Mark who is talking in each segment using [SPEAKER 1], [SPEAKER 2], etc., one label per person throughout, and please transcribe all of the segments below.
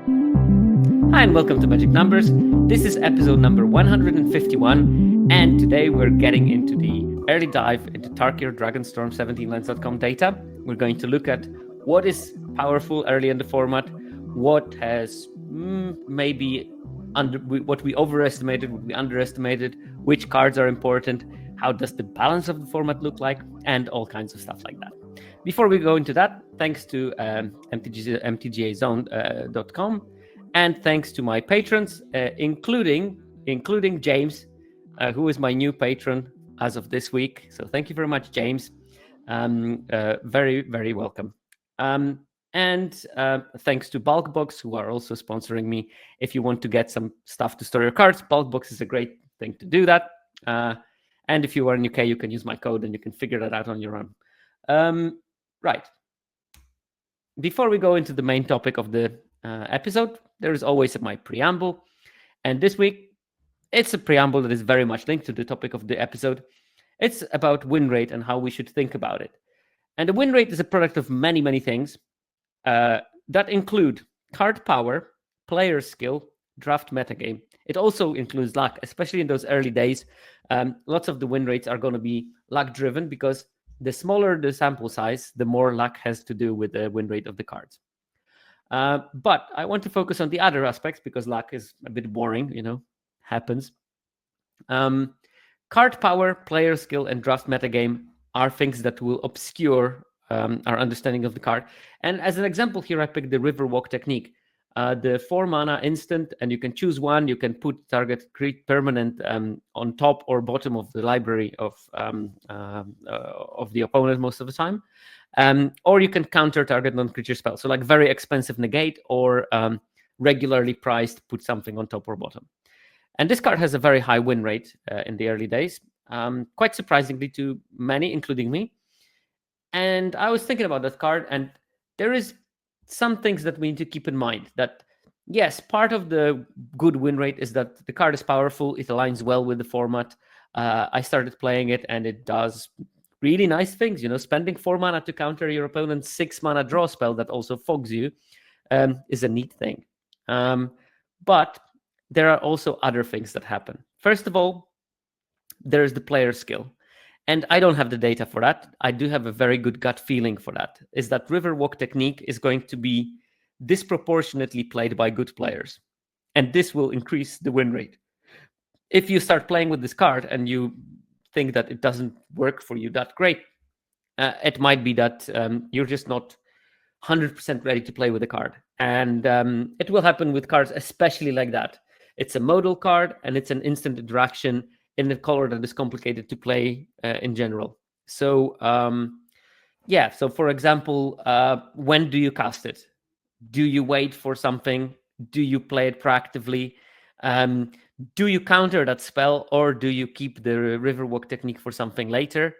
[SPEAKER 1] Hi, and welcome to Magic Numbers. This is episode number 151, and today we're getting into the early dive into Tarkir Dragonstorm 17Lands.com data. We're going to look at what is powerful early in the format, what has maybe what we overestimated, what we underestimated, which cards are important, how does the balance of the format look like, and all kinds of stuff like that. Before we go into that, thanks to mtgazone.com. And thanks to my patrons, including James, who is my new patron as of this week. So thank you very much, James. Very, very welcome. And thanks to Bulkbox, who are also sponsoring me. If you want to get some stuff to store your cards, Bulkbox is a great thing to do that. And if you are in UK, you can use my code and you can figure that out on your own. Right. Before we go into the main topic of the episode, there is always my preamble. And this week, it's a preamble that is very much linked to the topic of the episode. It's about win rate and how we should think about it. And the win rate is a product of many, many things that include card power, player skill, draft metagame. It also includes luck, especially in those early days. Lots of the win rates are going to be luck driven because the smaller the sample size, the more luck has to do with the win rate of the cards. But I want to focus on the other aspects because luck is a bit boring, happens. Card power, player skill, and draft metagame are things that will obscure our understanding of the card. And as an example here, I picked the Riverwalk technique. The 4 mana instant, and you can choose one. You can put target create permanent on top or bottom of the library of the opponent most of the time. Or you can counter target non-creature spell. So like very expensive negate or regularly priced, put something on top or bottom. And this card has a very high win rate in the early days, quite surprisingly to many, including me. And I was thinking about that card, and there is some things that we need to keep in mind. That, yes, part of the good win rate is that the card is powerful. It aligns well with the format. I started playing it, and it does really nice things. Spending 4 mana to counter your opponent's 6 mana draw spell that also fogs you is a neat thing. But there are also other things that happen. First of all, there's the player skill. And I don't have the data for that. I do have a very good gut feeling for that. Is that Riverwalk technique is going to be disproportionately played by good players. And this will increase the win rate. If you start playing with this card and you think that it doesn't work for you that great, it might be that you're just not 100% ready to play with the card. And it will happen with cards especially like that. It's a modal card and it's an instant interaction in a color that is complicated to play in general. So, so for example, when do you cast it? Do you wait for something? Do you play it proactively? Do you counter that spell, or do you keep the Riverwalk technique for something later?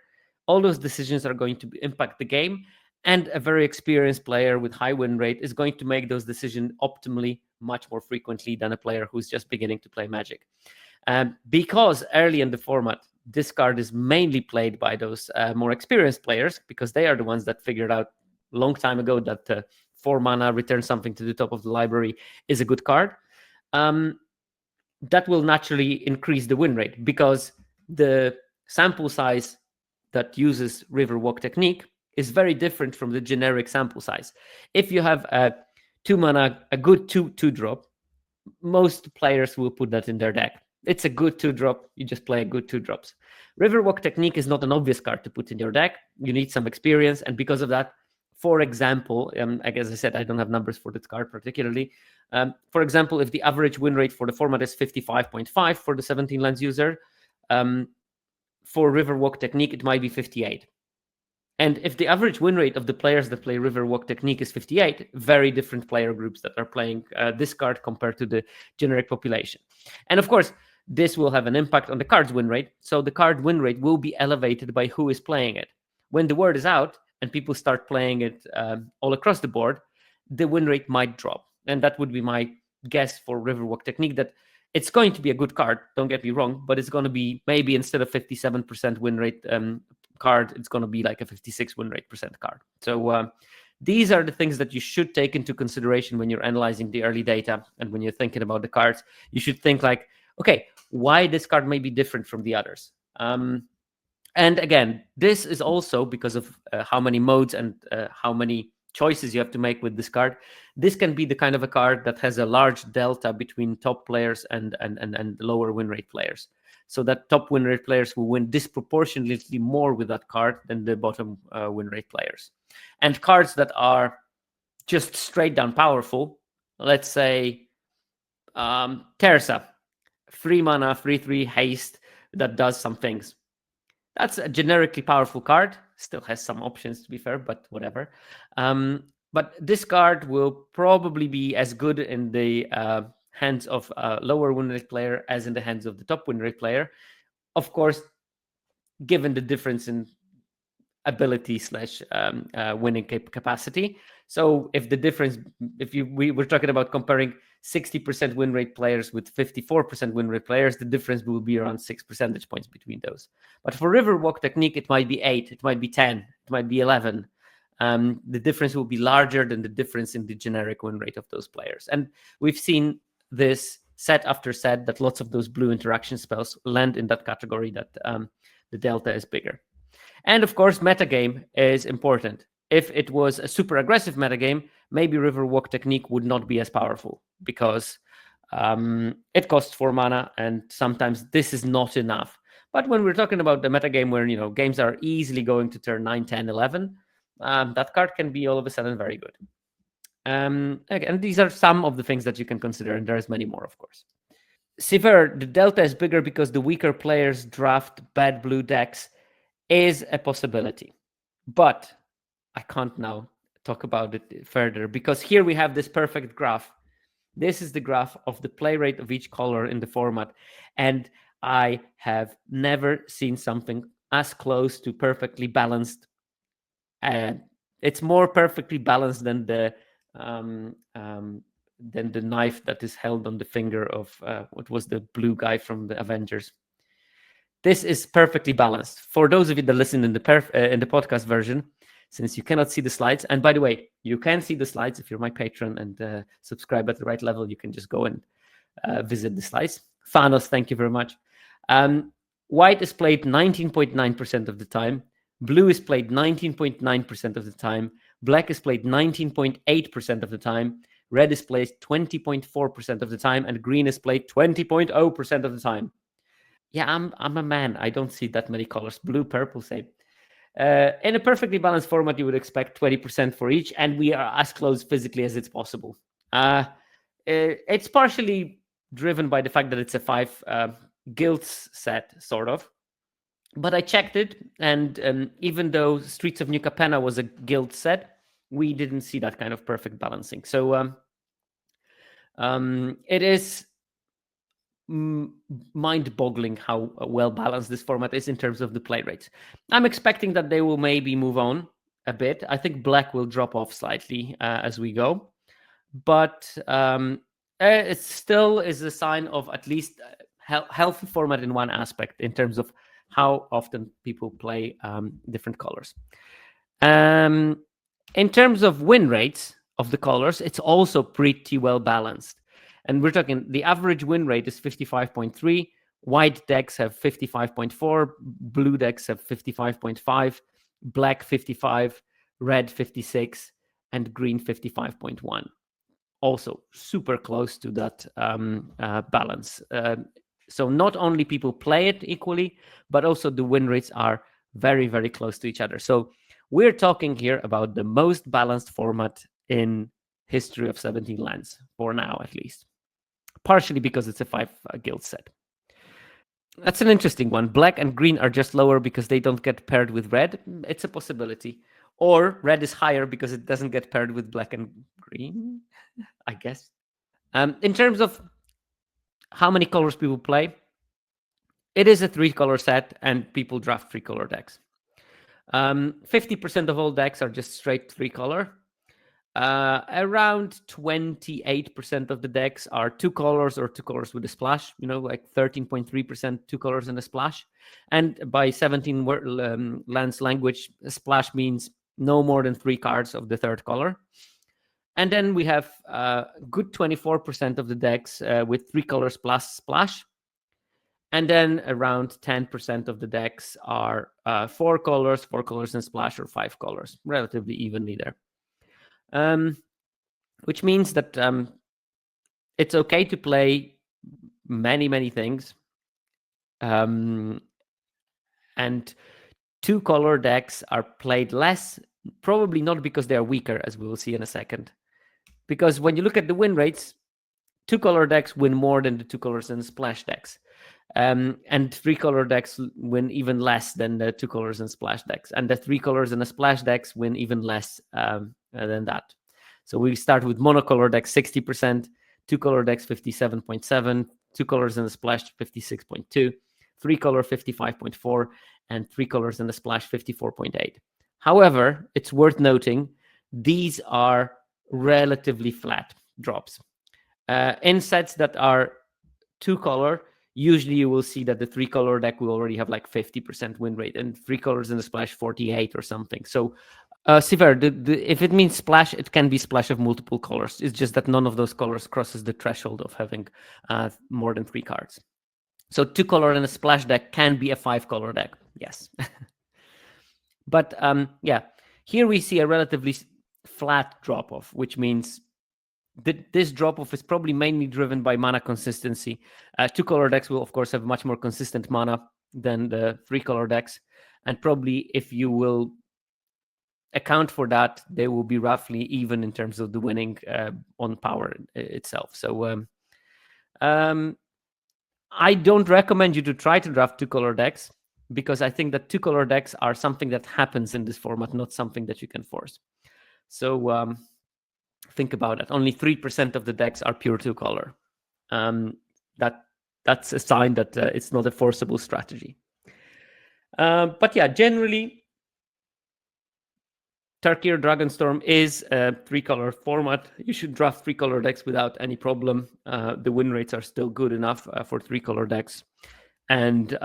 [SPEAKER 1] All those decisions are going to impact the game, and a very experienced player with high win rate is going to make those decisions optimally much more frequently than a player who's just beginning to play Magic. Because early in the format, this card is mainly played by those more experienced players, because they are the ones that figured out a long time ago that 4 mana, return something to the top of the library is a good card. That will naturally increase the win rate because the sample size that uses Riverwalk technique is very different from the generic sample size. If you have a 2 mana, a good 2/2 most players will put that in their deck. It's a good 2-drop. You just play a good 2-drops. Riverwalk technique is not an obvious card to put in your deck. You need some experience. And because of that, for example, as I said, I don't have numbers for this card particularly. For example, if the average win rate for the format is 55.5 for the 17Lands user, for Riverwalk technique, it might be 58. And if the average win rate of the players that play Riverwalk technique is 58, very different player groups that are playing this card compared to the generic population. And of course, this will have an impact on the card's win rate. So the card win rate will be elevated by who is playing it. When the word is out and people start playing it all across the board, the win rate might drop. And that would be my guess for Riverwalk technique, that it's going to be a good card, don't get me wrong, but it's going to be maybe instead of 57% win rate card, it's going to be like a 56 win rate percent card. So These are the things that you should take into consideration when you're analyzing the early data and when you're thinking about the cards. You should think like, okay, why this card may be different from the others. And again, this is also because of how many modes and how many choices you have to make with this card. This can be the kind of a card that has a large delta between top players and lower win rate players. So that top win rate players will win disproportionately more with that card than the bottom win rate players. And cards that are just straight down powerful, let's say Terza, 3 mana, 3/3 haste that does some things. That's a generically powerful card. Still has some options, to be fair, but whatever. But this card will probably be as good in the hands of a lower win rate player as in the hands of the top win rate player. Of course, given the difference in ability slash winning capacity. So if the difference, we were talking about comparing 60% win rate players with 54% win rate players, the difference will be around 6 percentage points between those. But for Riverwalk Technique, it might be 8, it might be 10, it might be 11. The difference will be larger than the difference in the generic win rate of those players. And we've seen this set after set that lots of those blue interaction spells land in that category, that the delta is bigger. And of course, metagame is important. If it was a super aggressive metagame, maybe Riverwalk Technique would not be as powerful because it costs 4 mana, and sometimes this is not enough. But when we're talking about the metagame where games are easily going to turn 9, 10, 11, that card can be all of a sudden very good. And these are some of the things that you can consider, and there's many more, of course. Sever, the delta is bigger because the weaker players draft bad blue decks is a possibility. But I can't now talk about it further because here we have this perfect graph. This is the graph of the play rate of each color in the format. And I have never seen something as close to perfectly balanced. It's more perfectly balanced than the knife that is held on the finger of what was the blue guy from the Avengers. This is perfectly balanced. For those of you that listen in the podcast version, since you cannot see the slides, and by the way, you can see the slides if you're my patron and subscribe at the right level. You can just go and visit the slides. Thanos, thank you very much. White is played 19.9% of the time. Blue is played 19.9% of the time. Black is played 19.8% of the time. Red is played 20.4% of the time, and green is played 20.0% of the time. Yeah, I'm a man. I don't see that many colors. Blue, purple, same. In a perfectly balanced format, you would expect 20% for each, and we are as close physically as it's possible. It's partially driven by the fact that it's a 5 guilds set, sort of. But I checked it, and even though Streets of New Capenna was a guild set, we didn't see that kind of perfect balancing. So it is mind-boggling how well balanced this format is in terms of the play rates. I'm expecting that they will maybe move on a bit. I think black will drop off slightly as we go, but it still is a sign of at least healthy format in one aspect in terms of how often people play different colors. In terms of win rates of the colors, it's also pretty well balanced. And we're talking the average win rate is 55.3. White decks have 55.4. Blue decks have 55.5. Black 55. Red 56. And green 55.1. Also super close to that balance. So not only people play it equally, but also the win rates are very, very close to each other. So we're talking here about the most balanced format in history of 17 lands, for now at least. Partially because it's a 5 guild set. That's an interesting one. Black and green are just lower because they don't get paired with red. It's a possibility. Or red is higher because it doesn't get paired with black and green, I guess. In terms of how many colors people play, it is a 3-color set and people draft 3-color decks. 50% of all decks are just straight 3-color. Around 28% of the decks are 2 colors or 2 colors with a splash, like 13.3% 2 colors and a splash. And by 17 lands language, a splash means no more than 3 cards of the third color. And then we have a good 24% of the decks with 3 colors plus splash. And then around 10% of the decks are 4 colors and splash, or 5 colors, relatively evenly there. Which means that it's okay to play many things. And 2 color decks are played less, probably not because they are weaker, as we will see in a second. Because when you look at the win rates, 2 color decks win more than the 2 colors and splash decks. And 3 color decks win even less than the 2 colors and splash decks. And the 3 colors and the splash decks win even less than that. So we start with monocolor decks 60%, 2 color decks 57.7%, 2 colors and the splash 56.2%, 3 color 55.4%, and 3 colors and the splash 54.8%. However, it's worth noting these are relatively flat drops. In sets that are 2 color, usually you will see that the 3 color deck will already have like 50% win rate, and 3 colors in the splash 48 or something. So Siver, if it means splash, it can be splash of multiple colors. It's just that none of those colors crosses the threshold of having more than 3 cards. So 2 color in a splash deck can be a 5 color deck, yes. But yeah, here we see a relatively flat drop off, which means this drop off is probably mainly driven by mana consistency. 2 color decks will, of course, have much more consistent mana than the 3 color decks. And probably if you will account for that, they will be roughly even in terms of the winning on power itself. So I don't recommend you to try to draft 2 color decks, because I think that 2 color decks are something that happens in this format, not something that you can force. So think about it. Only 3% of the decks are pure 2 color. That's a sign that it's not a forcible strategy. But yeah, generally, Tarkir Dragonstorm is a 3 color format. You should draft 3 color decks without any problem. The win rates are still good enough for 3 color decks. And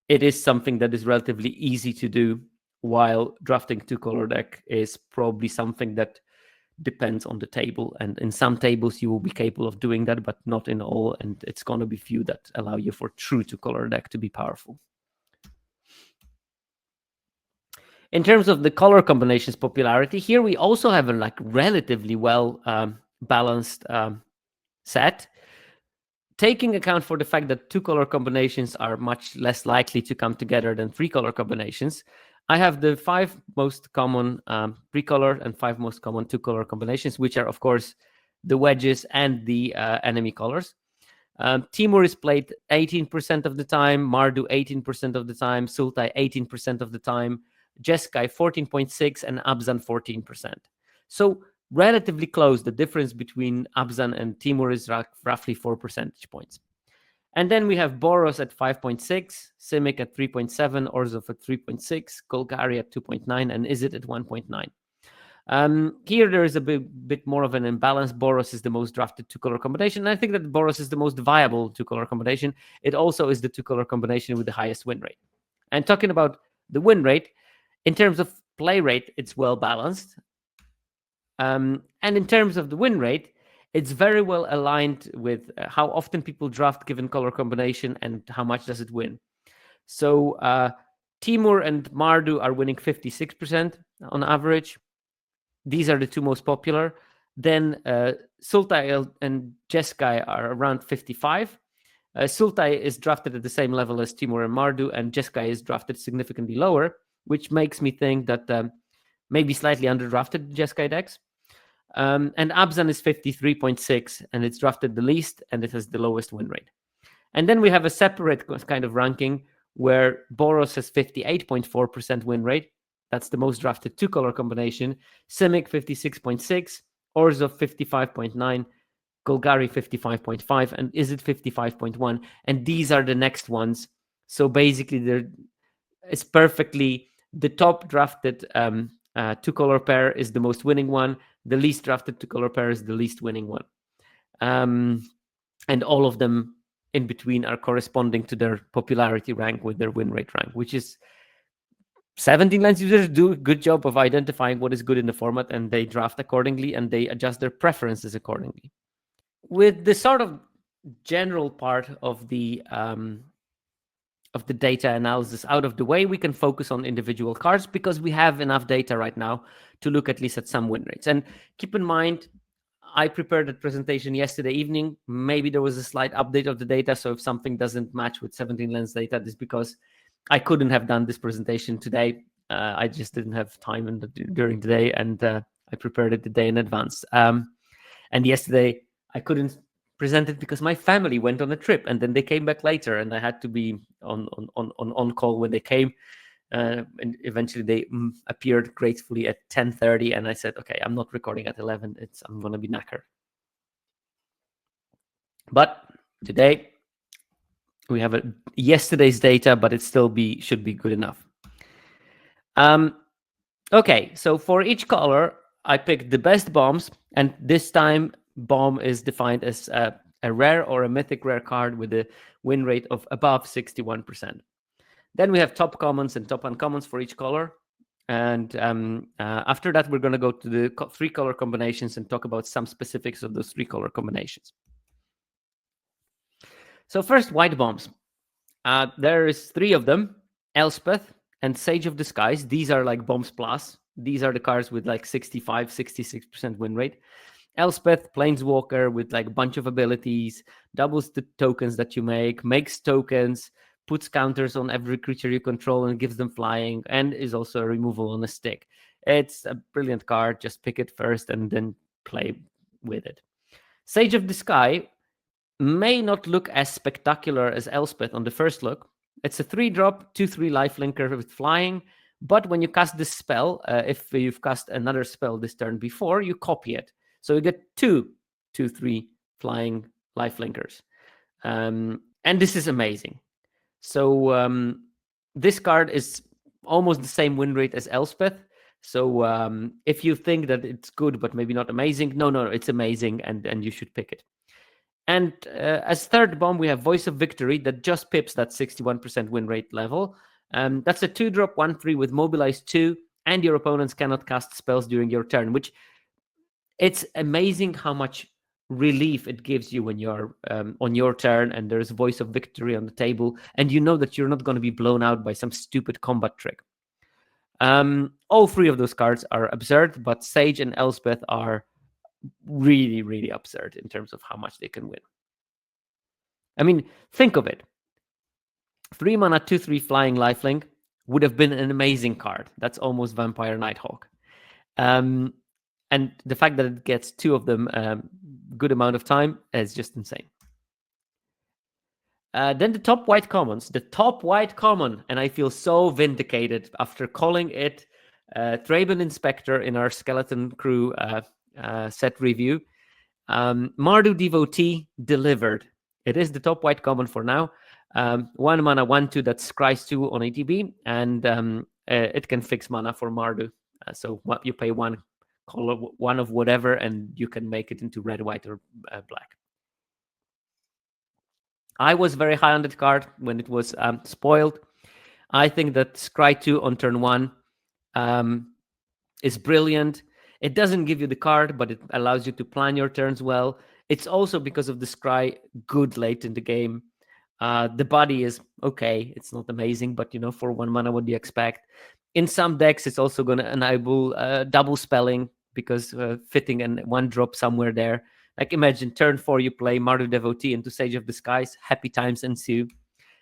[SPEAKER 1] it is something that is relatively easy to do, while drafting 2 color deck is probably something that depends on the table. And in some tables, you will be capable of doing that, but not in all. And it's going to be few that allow you for true 2 color deck to be powerful. In terms of the color combinations popularity, here we also have a relatively well balanced set. Taking account for the fact that 2 color combinations are much less likely to come together than 3 color combinations, I have the 5 most common 3 color and 5 most common 2 color combinations, which are, of course, the wedges and the enemy colors. Timur is played 18% of the time, Mardu 18% of the time, Sultai 18% of the time, Jeskai 14.6%, and Abzan 14%. So relatively close. The difference between Abzan and Timur is roughly 4 percentage points. And then we have Boros at 5.6, Simic at 3.7, Orzhov at 3.6, Golgari at 2.9, and Izzet at 1.9. Here there is a bit more of an imbalance. Boros is the most drafted 2 color combination, and I think that Boros is the most viable 2 color combination. It also is the 2 color combination with the highest win rate. And talking about the win rate, in terms of play rate, it's well balanced. And in terms of the win rate, it's very well aligned with how often people draft given color combination and how much does it win. So Timur and Mardu are winning 56% on average. These are the 2 most popular. Then Sultai and Jeskai are around 55. Sultai is drafted at the same level as Timur and Mardu, and Jeskai is drafted significantly lower, which makes me think that maybe slightly underdrafted Jeskai decks. And Abzan is 53.6, and it's drafted the least, and it has the lowest win rate. And then we have a separate kind of ranking where Boros has 58.4% win rate. That's the most drafted 2 color combination. Simic 56.6, Orzhov 55.9, Golgari 55.5, and Izzet 55.1. And these are the next ones. So basically, it's perfectly the top drafted 2 color pair is the most winning one. The least drafted 2 color pair is the least winning one. And all of them in between are corresponding to their popularity rank with their win rate rank, which is 17 Lands users do a good job of identifying what is good in the format, and they draft accordingly, and they adjust their preferences accordingly. With the sort of general part of the data analysis out of the way, we can focus on individual cards because we have enough data right now to look at least at some win rates. And keep in mind, I prepared a presentation yesterday evening. Maybe there was a slight update of the data. So if something doesn't match with 17Lands data, it's because I couldn't have done this presentation today. I just didn't have time during the day, and I prepared it the day in advance. And yesterday I couldn't present it because my family went on a trip, and then they came back later, and I had to be on call when they came. And eventually they appeared gracefully at 10:30, and I said, okay, I'm not recording at 11. I'm going to be knackered. But today we have yesterday's data, but it still should be good enough. Okay, so for each color, I picked the best bombs, and this time bomb is defined as a rare or a mythic rare card with a win rate of above 61%. Then we have top commons and top uncommons for each color. And after that, we're going to go to the 3 color combinations and talk about some specifics of those 3 color combinations. So first, white bombs. There is 3 of them: Elspeth and Sage of Disguise. These are like bombs plus. These are the cards with like 65, 66% win rate. Elspeth, Planeswalker with like a bunch of abilities, doubles the tokens that you make, makes tokens, puts counters on every creature you control and gives them flying, and is also a removal on a stick. It's a brilliant card. Just pick it first and then play with it. Sage of Disguise may not look as spectacular as Elspeth on the first look. It's a 3-drop, 2/3 lifelinker with flying, but when you cast this spell, if you've cast another spell this turn before, you copy it. So you get 2/3 flying lifelinkers. And this is amazing. So this card is almost the same win rate as Elspeth. So if you think that it's good but maybe not amazing, no, it's amazing, and you should pick it. And as third bomb, we have Voice of Victory that just pips that 61% win rate level. That's a 2-drop 1/3 with Mobilize 2, and your opponents cannot cast spells during your turn, which it's amazing how much relief it gives you when you're on your turn and there's Voice of Victory on the table, and you know that you're not going to be blown out by some stupid combat trick. All 3 of those cards are absurd, but Sage and Elspeth are really, really absurd in terms of how much they can win. I mean, think of it. 3 mana, 2/3 flying lifelink would have been an amazing card. That's almost Vampire Nighthawk. And the fact that it gets 2 of them good amount of time is just insane. Then the top white commons. The top white common, and I feel so vindicated after calling it Thraben Inspector in our Skeleton Crew set review. Mardu Devotee delivered. It is the top white common for now. 1 mana, 1/2 that scries 2 on ATB, and it can fix mana for Mardu. So you pay 1 color, 1 of whatever, and you can make it into red, white, or black. I was very high on that card when it was spoiled. I think that scry 2 on turn 1 is brilliant. It doesn't give you the card, but it allows you to plan your turns well. It's also because of the scry good late in the game. The body is okay. It's not amazing, but for 1 mana, what do you expect? In some decks, it's also going to enable double spelling because fitting and 1-drop somewhere there. Like imagine turn 4, you play Mardu Devotee into Sage of Disguise. Happy times ensue.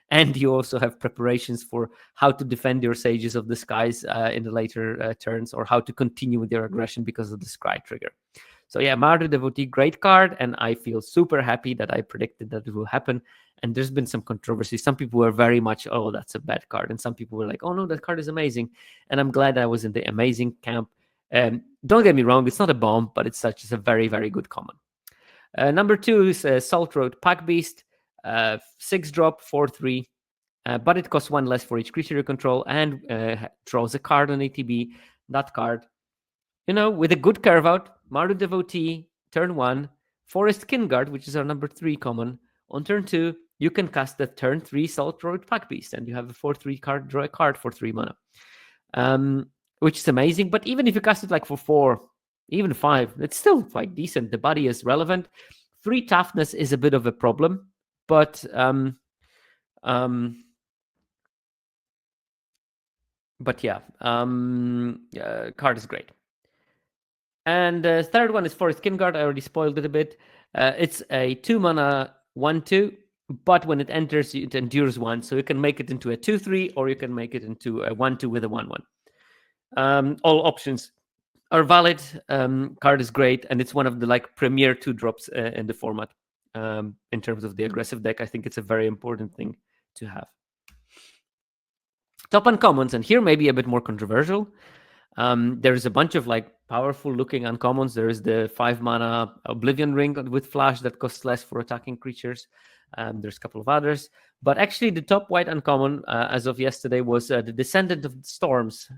[SPEAKER 1] And you also have preparations for how to defend your Sages of Disguise in the later turns, or how to continue with your aggression because of the scry trigger. So yeah, Mardu Devotee, great card, and I feel super happy that I predicted that it will happen. And there's been some controversy. Some people were very much, oh, that's a bad card. And some people were like, oh no, that card is amazing. And I'm glad I was in the amazing camp. Don't get me wrong, it's not a bomb, but it's a very, very good common. Number 2 is Salt Road Pack Beast, 6-drop, 4/3. But it costs 1 less for each creature you control and draws a card on ATB. That card, with a good curve out, Mardu Devotee, turn 1, Forest Kinguard, which is our number 3 common. On turn 2, you can cast the turn 3 Salt Road Pack Beast, and you have a 4/3 card, draw a card for 3 mana. which is amazing. But even if you cast it like for 4, even 5, it's still quite decent. The body is relevant. 3 toughness is a bit of a problem, but yeah, card is great. And the third one is Forest Skin Guard. I already spoiled it a bit. It's a 2 mana 1/2, but when it enters, it endures 1. So you can make it into a 2/3, or you can make it into a 1/2 with a 1/1. All options are valid. Card is great, and it's one of the like premier 2-drops in the format. In terms of the aggressive deck, I think it's a very important thing to have. Top uncommons, and here maybe a bit more controversial. There's a bunch of like powerful looking uncommons. There is the 5 mana Oblivion Ring with flash that costs less for attacking creatures. There's a couple of others, but actually the top white uncommon as of yesterday was the Descendant of the Storms,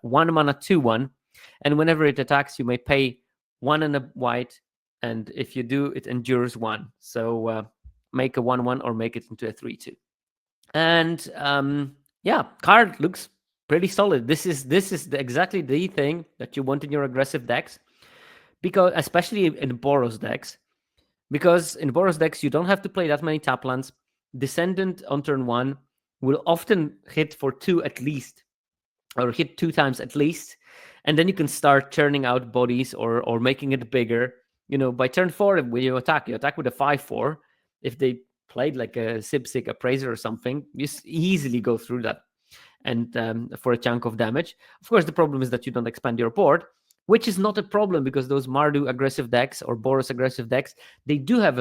[SPEAKER 1] 1 mana 2/1, and whenever it attacks, you may pay 1 and a white, and if you do, it endures 1. So make a 1/1 or make it into a 3/2. And yeah, card looks pretty solid. This is exactly the thing that you want in your aggressive decks, because especially in Boros decks, because in Boros decks you don't have to play that many tap lands. Descendant on turn 1 will often hit for 2 at least, or hit 2 times at least, and then you can start churning out bodies or making it bigger. By turn 4, when you attack with a 5/4. If they played like a Sipsik Appraiser or something, you easily go through that, and for a chunk of damage. Of course, the problem is that you don't expand your board, which is not a problem, because those Mardu aggressive decks or Boros aggressive decks, they do have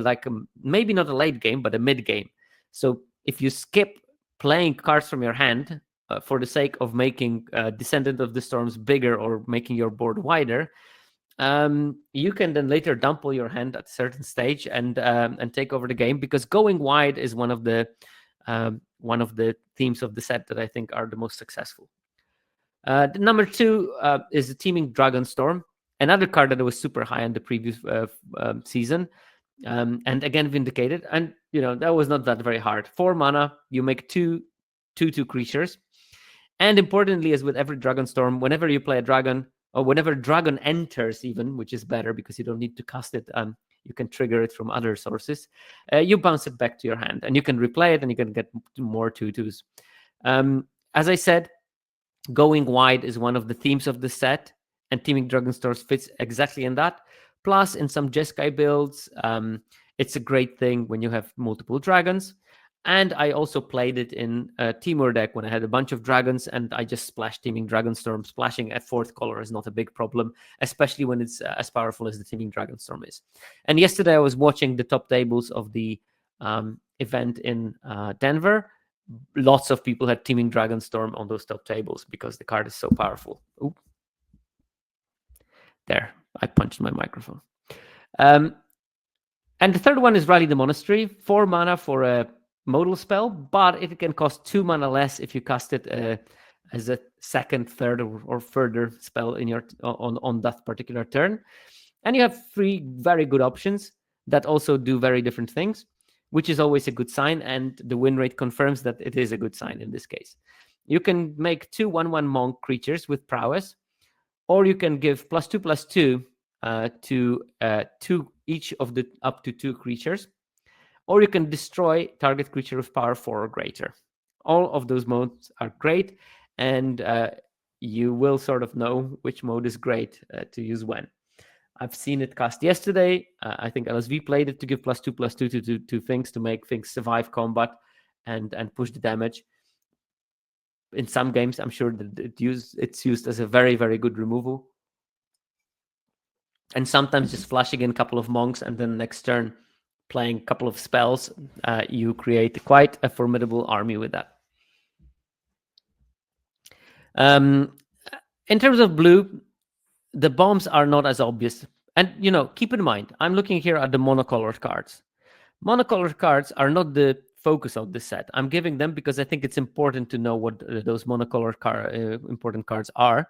[SPEAKER 1] maybe not a late game, but a mid game. So if you skip playing cards from your hand for the sake of making Descendant of the Storms bigger or making your board wider, you can then later dump all your hand at a certain stage and take over the game, because going wide is one of the themes of the set that I think are the most successful. The number 2 is the Teeming Dragonstorm, another card that was super high in the previous season, and again vindicated. And that was not that very hard. 4 mana, you make 2/2 creatures, and importantly, as with every Dragonstorm, whenever you play a dragon, or whenever dragon enters, even, which is better because you don't need to cast it, you can trigger it from other sources, you bounce it back to your hand, and you can replay it, and you can get more 2/2s. As I said, going wide is one of the themes of the set, and Teeming Dragonstorm fits exactly in that. Plus, in some Jeskai builds, it's a great thing when you have multiple dragons. And I also played it in a Timur deck when I had a bunch of dragons, and I just splashed Teeming Dragonstorm. Splashing a 4th color is not a big problem, especially when it's as powerful as the Teeming Dragonstorm is. And yesterday I was watching the top tables of the event in Denver. Lots of people had Teeming Dragonstorm on those top tables because the card is so powerful. Ooh. There, I punched my microphone. And the third one is Rally the Monastery, 4 mana for a modal spell, but it can cost 2 mana less if you cast it as a second, third, or further spell in your on that particular turn. And you have 3 very good options that also do very different things, which is always a good sign, and the win rate confirms that it is a good sign in this case. You can make 2 1/1 monk creatures with prowess, or you can give +2/+2 to each of the up to 2 creatures, or you can destroy target creature with power 4 or greater. All of those modes are great, and you will sort of know which mode is great to use when. I've seen it cast yesterday. I think LSV played it to give +2/+2 to things, to make things survive combat and push the damage. In some games, I'm sure that it's used as a very, very good removal. And sometimes just flashing in a couple of monks and then next turn playing a couple of spells, you create quite a formidable army with that. In terms of blue, the bombs are not as obvious. And, keep in mind, I'm looking here at the monocolored cards. Monocolored cards are not the focus of the set. I'm giving them because I think it's important to know what those monocolored important cards are,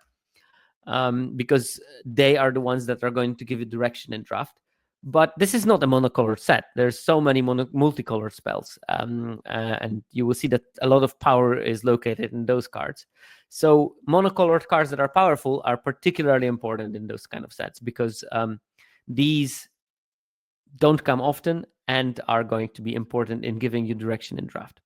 [SPEAKER 1] because they are the ones that are going to give you direction in draft. But this is not a monocolored set. There's so many multicolored spells, and you will see that a lot of power is located in those cards. So monocolored cards that are powerful are particularly important in those kind of sets, because these don't come often and are going to be important in giving you direction in draft.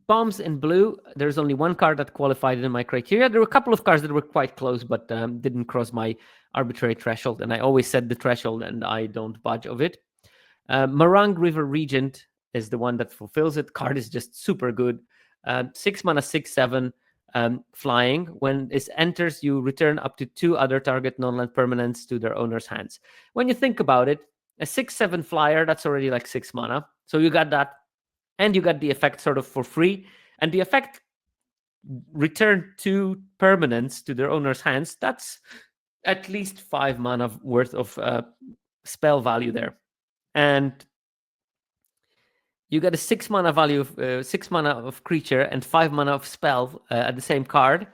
[SPEAKER 1] Bombs in blue, there's only one card that qualified in my criteria. There were a couple of cards that were quite close, but didn't cross my arbitrary threshold. And I always set the threshold and I don't budge of it. Marang River Regent is the one that fulfills it. Card is just super good. 6 mana, 6/7, flying. When it enters, you return up to 2 other target non-land permanents to their owner's hands. When you think about it, a 6/7 flyer, that's already like 6 mana. So you got that. And you got the effect sort of for free. And the effect return 2 permanents to their owner's hands. That's at least 5 mana worth of spell value there. And you got a 6 mana value of 6 mana of creature and 5 mana of spell at the same card.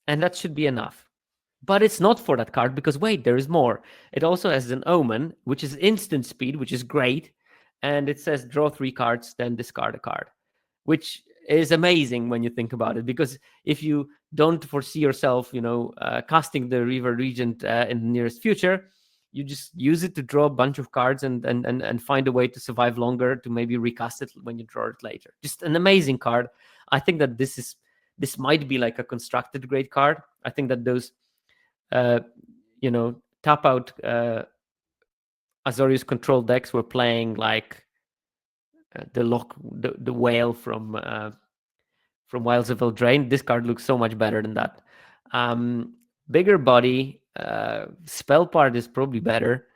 [SPEAKER 1] And that should be enough. But it's not for that card, because wait, there is more. It also has an omen, which is instant speed, which is great. And it says draw 3 cards, then discard a card, which is amazing when you think about it. Because if you don't foresee yourself, casting the River Regent in the nearest future, you just use it to draw a bunch of cards and find a way to survive longer, to maybe recast it when you draw it later. Just an amazing card. I think that this might be like a constructed great card. I think that those, tap out Azorius control decks were playing like the whale from Wilds of Eldraine. This card looks so much better than that. Bigger body, spell part is probably better.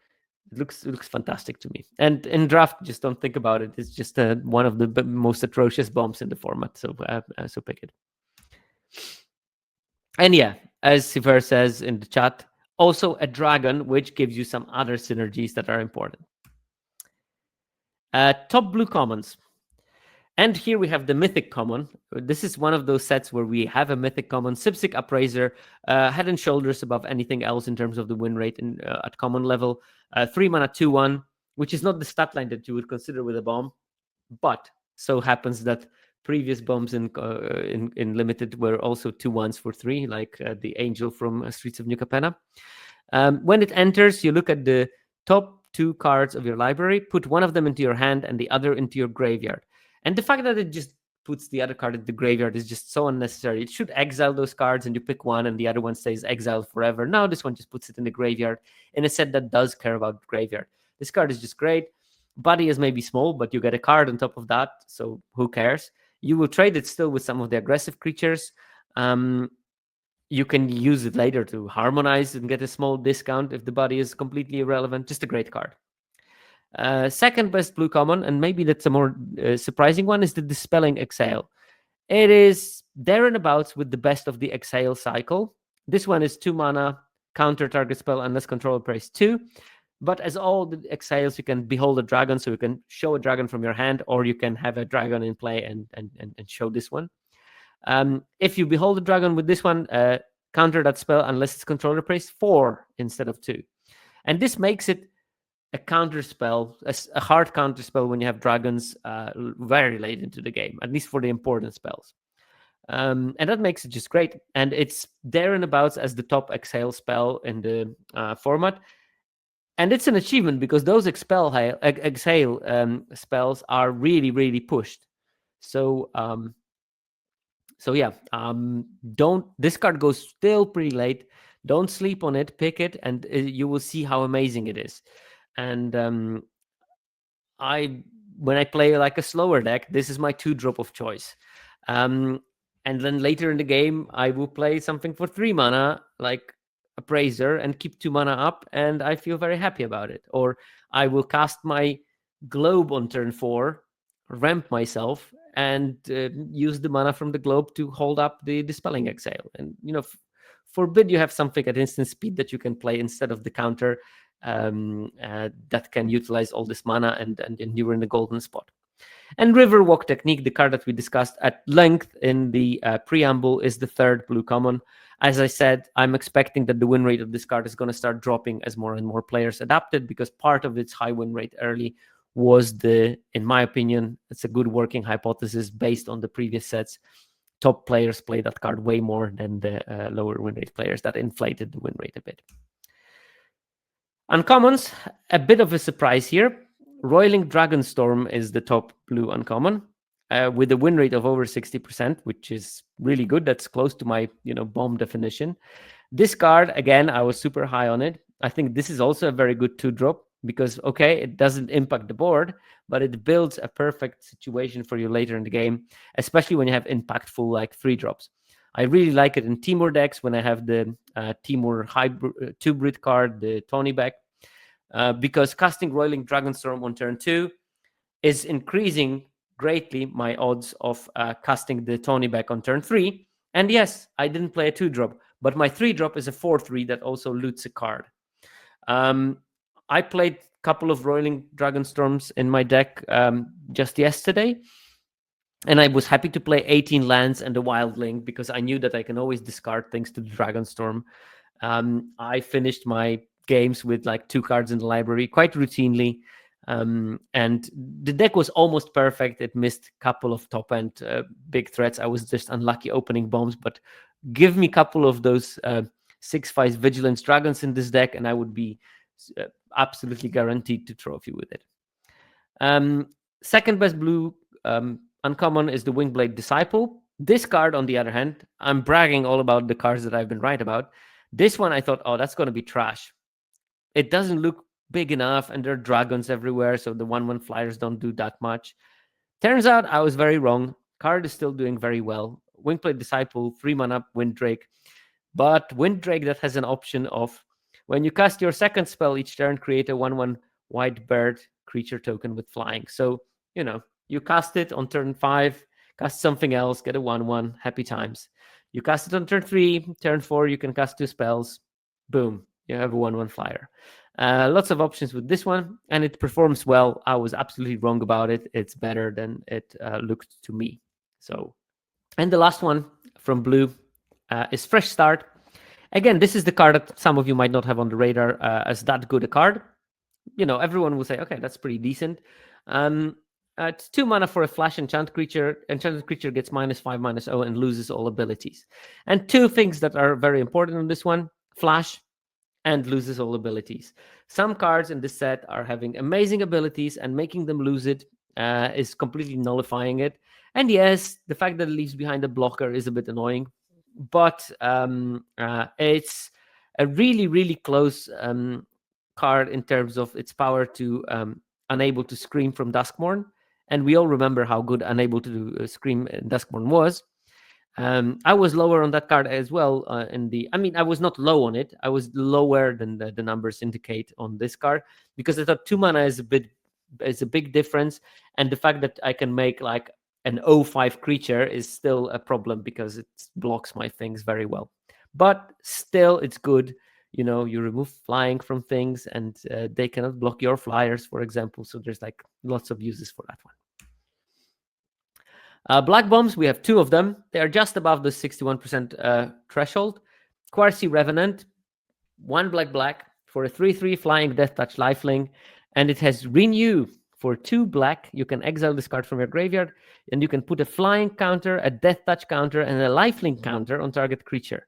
[SPEAKER 1] It looks fantastic to me. And in draft, just don't think about it. It's just one of the most atrocious bombs in the format. So pick it. And yeah, as Siver says in the chat, also a dragon, which gives you some other synergies that are important. Top blue commons. And here we have the mythic common. This is one of those sets where we have a mythic common. Sipsik Appraiser, head and shoulders above anything else in terms of the win rate at common level. 3 mana, 2/1, which is not the stat line that you would consider with a bomb. But so happens that previous bombs in limited were also 2/1s for 3, like the Angel from Streets of New Capenna. When it enters, you look at the top 2 cards of your library, put one of them into your hand and the other into your graveyard. And the fact that it just puts the other card in the graveyard is just so unnecessary. It should exile those cards and you pick one and the other one stays exiled forever. Now this one just puts it in the graveyard in a set that does care about graveyard. This card is just great. Body is maybe small, but you get a card on top of that, so who cares? You will trade it still with some of the aggressive creatures. You can use it later to harmonize and get a small discount if the body is completely irrelevant. Just a great card. Second best blue common, and maybe that's a more surprising one, is the Dispelling Exhale. It is there and abouts with the best of the Exhale cycle. This one is 2 mana, counter target spell unless controller plays 2. But as all the Exhales, you can behold a dragon, so you can show a dragon from your hand, or you can have a dragon in play and show this one. If you behold a dragon with this one, counter that spell unless its controller plays 4 instead of 2. And this makes it a counter spell, a hard counter spell when you have dragons very late into the game, at least for the important spells. And that makes it just great. And it's there and abouts as the top Exhale spell in the format. And it's an achievement because those exhale spells are really, really pushed. So yeah, this card goes still pretty late. Don't sleep on it. Pick it, and you will see how amazing it is. And when I play like a slower deck, this is my 2-drop of choice. And then later in the game, I will play something for 3 mana, like Appraiser, and keep 2 mana up, and I feel very happy about it. Or I will cast my Globe on turn 4, ramp myself, and use the mana from the Globe to hold up the Dispelling Exhale. And forbid you have something at instant speed that you can play instead of the counter that can utilize all this mana, and you were in the golden spot. And Riverwalk Technique, the card that we discussed at length in the preamble, is the 3rd blue common. As I said, I'm expecting that the win rate of this card is going to start dropping as more and more players adapted, because part of its high win rate early was in my opinion, it's a good working hypothesis based on the previous sets. Top players play that card way more than the lower win rate players. That inflated the win rate a bit. Uncommons, a bit of a surprise here. Roiling Dragonstorm is the top blue uncommon, with a win rate of over 60%, which is really good. That's close to my bomb definition. This card, again, I was super high on it. I think this is also a very good 2-drop because, okay, it doesn't impact the board, but it builds a perfect situation for you later in the game, especially when you have impactful like 3-drops. I really like it in Timur decks when I have the Timur hybrid 2-Brit card, the Tony back, because casting Roiling Dragonstorm on turn 2 is increasing greatly my odds of casting the Tony back on turn 3. And yes, I didn't play a 2-drop, but my 3-drop is a 4/3 that also loots a card. I played a couple of Roiling Dragonstorms in my deck just yesterday, and I was happy to play 18 Lands and a Wildling because I knew that I can always discard things to the Dragonstorm. I finished my games with like 2 cards in the library quite routinely. And the deck was almost perfect. It missed a couple of top-end big threats. I was just unlucky opening bombs, but give me a couple of those 6/5 Vigilance Dragons in this deck, and I would be absolutely guaranteed to trophy with it. Second best blue uncommon is the Wingblade Disciple. This card, on the other hand, I'm bragging all about the cards that I've been right about. This one, I thought, oh, that's going to be trash. It doesn't look big enough, and there are dragons everywhere, so the 1/1 flyers don't do that much. Turns out I was very wrong. Card is still doing very well. Wingblade Disciple, 3-mana Winddrake, but Winddrake that has an option of when you cast your second spell each turn, create a 1/1 white bird creature token with flying. So, you cast it on turn 5, cast something else, get a 1/1, happy times. You cast it on turn 3, turn 4, you can cast 2 spells. Boom, you have a 1/1 flyer. Lots of options with this one, and it performs well. I was absolutely wrong about it. It's better than it looked to me. So, and the last one from blue is Fresh Start. Again, this is the card that some of you might not have on the radar as that good a card. Everyone will say, okay, that's pretty decent. It's 2 mana for a flash enchant creature. Enchanted creature gets -5/-0 and loses all abilities. And 2 things that are very important on this one: flash and loses all abilities. Some cards in this set are having amazing abilities, and making them lose it is completely nullifying it. And yes, the fact that it leaves behind a blocker is a bit annoying, but it's a really, really close card in terms of its power to Unable to Scream from Duskmourn. And we all remember how good Unable to Scream in Duskmourn was. I was lower on that card as well. I was not low on it. I was lower than the numbers indicate on this card, because I thought 2 mana is a big difference, and the fact that I can make like an 0/5 creature is still a problem because it blocks my things very well. But still, it's good. You remove flying from things, and they cannot block your flyers, for example. So there's like lots of uses for that one. Black bombs, we have 2 of them. They are just above the 61% threshold. Quartzy Revenant, 1 black for a 3/3 flying Death Touch lifelink, and it has Renew for 2 black. You can exile this card from your graveyard, and you can put a flying counter, a Death Touch counter, and a lifelink counter on target creature.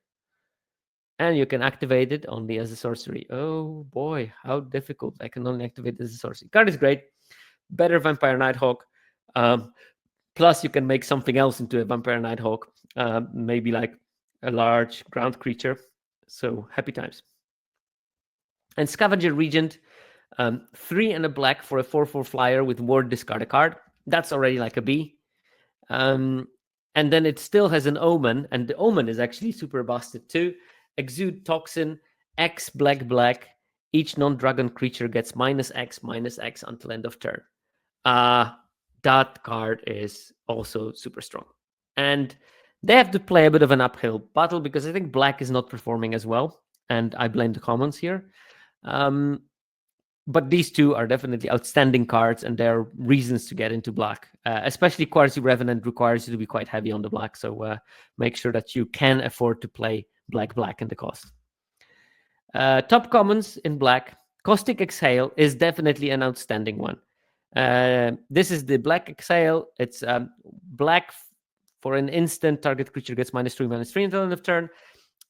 [SPEAKER 1] And you can activate it only as a sorcery. Oh boy, how difficult. I can only activate it as a sorcery. Card is great. Better Vampire Nighthawk. Plus, you can make something else into a Vampire Nighthawk. Maybe like a large ground creature. So, happy times. And Scavenger Regent. 3 and a black for a 4/4 flyer with ward, discard a card. That's already like a B. And then it still has an Omen. And the Omen is actually super busted too. Exude Toxin, X black. Each non-dragon creature gets -X until end of turn. That card is also super strong. And they have to play a bit of an uphill battle because I think black is not performing as well. And I blame the commons here. But these 2 are definitely outstanding cards, and there are reasons to get into black. Especially Quartzy Revenant requires you to be quite heavy on the black. So make sure that you can afford to play black in the cost. Top commons in black. Caustic Exhale is definitely an outstanding one. This is the black Exhale. It's black for an instant. Target creature gets -3/-3 until end of turn.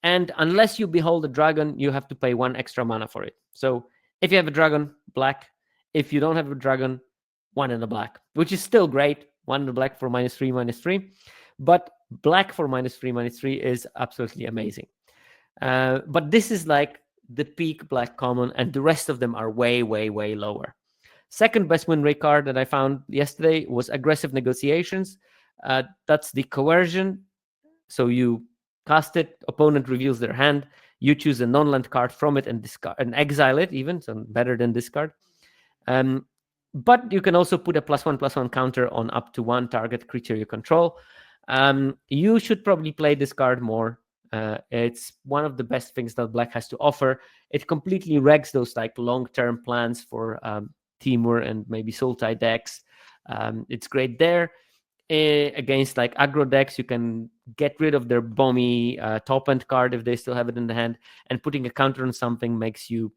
[SPEAKER 1] And unless you behold a dragon, you have to pay 1 extra mana for it. So if you have a dragon, black. If you don't have a dragon, 1 in the black, which is still great. 1 in the black for -3/-3. But black for -3/-3 is absolutely amazing. But this is like the peak black common, and the rest of them are way, way, way lower. Second best win rate card that I found yesterday was Aggressive Negotiations. That's the coercion. So you cast it, opponent reveals their hand, you choose a non-land card from it and discard and exile it, even, so better than discard. But you can also put a +1/+1 counter on up to 1 target creature you control. You should probably play this card more. It's one of the best things that black has to offer. It completely wrecks those like long-term plans for Timur and maybe Sultai decks. It's great there. Against like aggro decks, you can get rid of their bomby top end card if they still have it in the hand, and putting a counter on something makes you,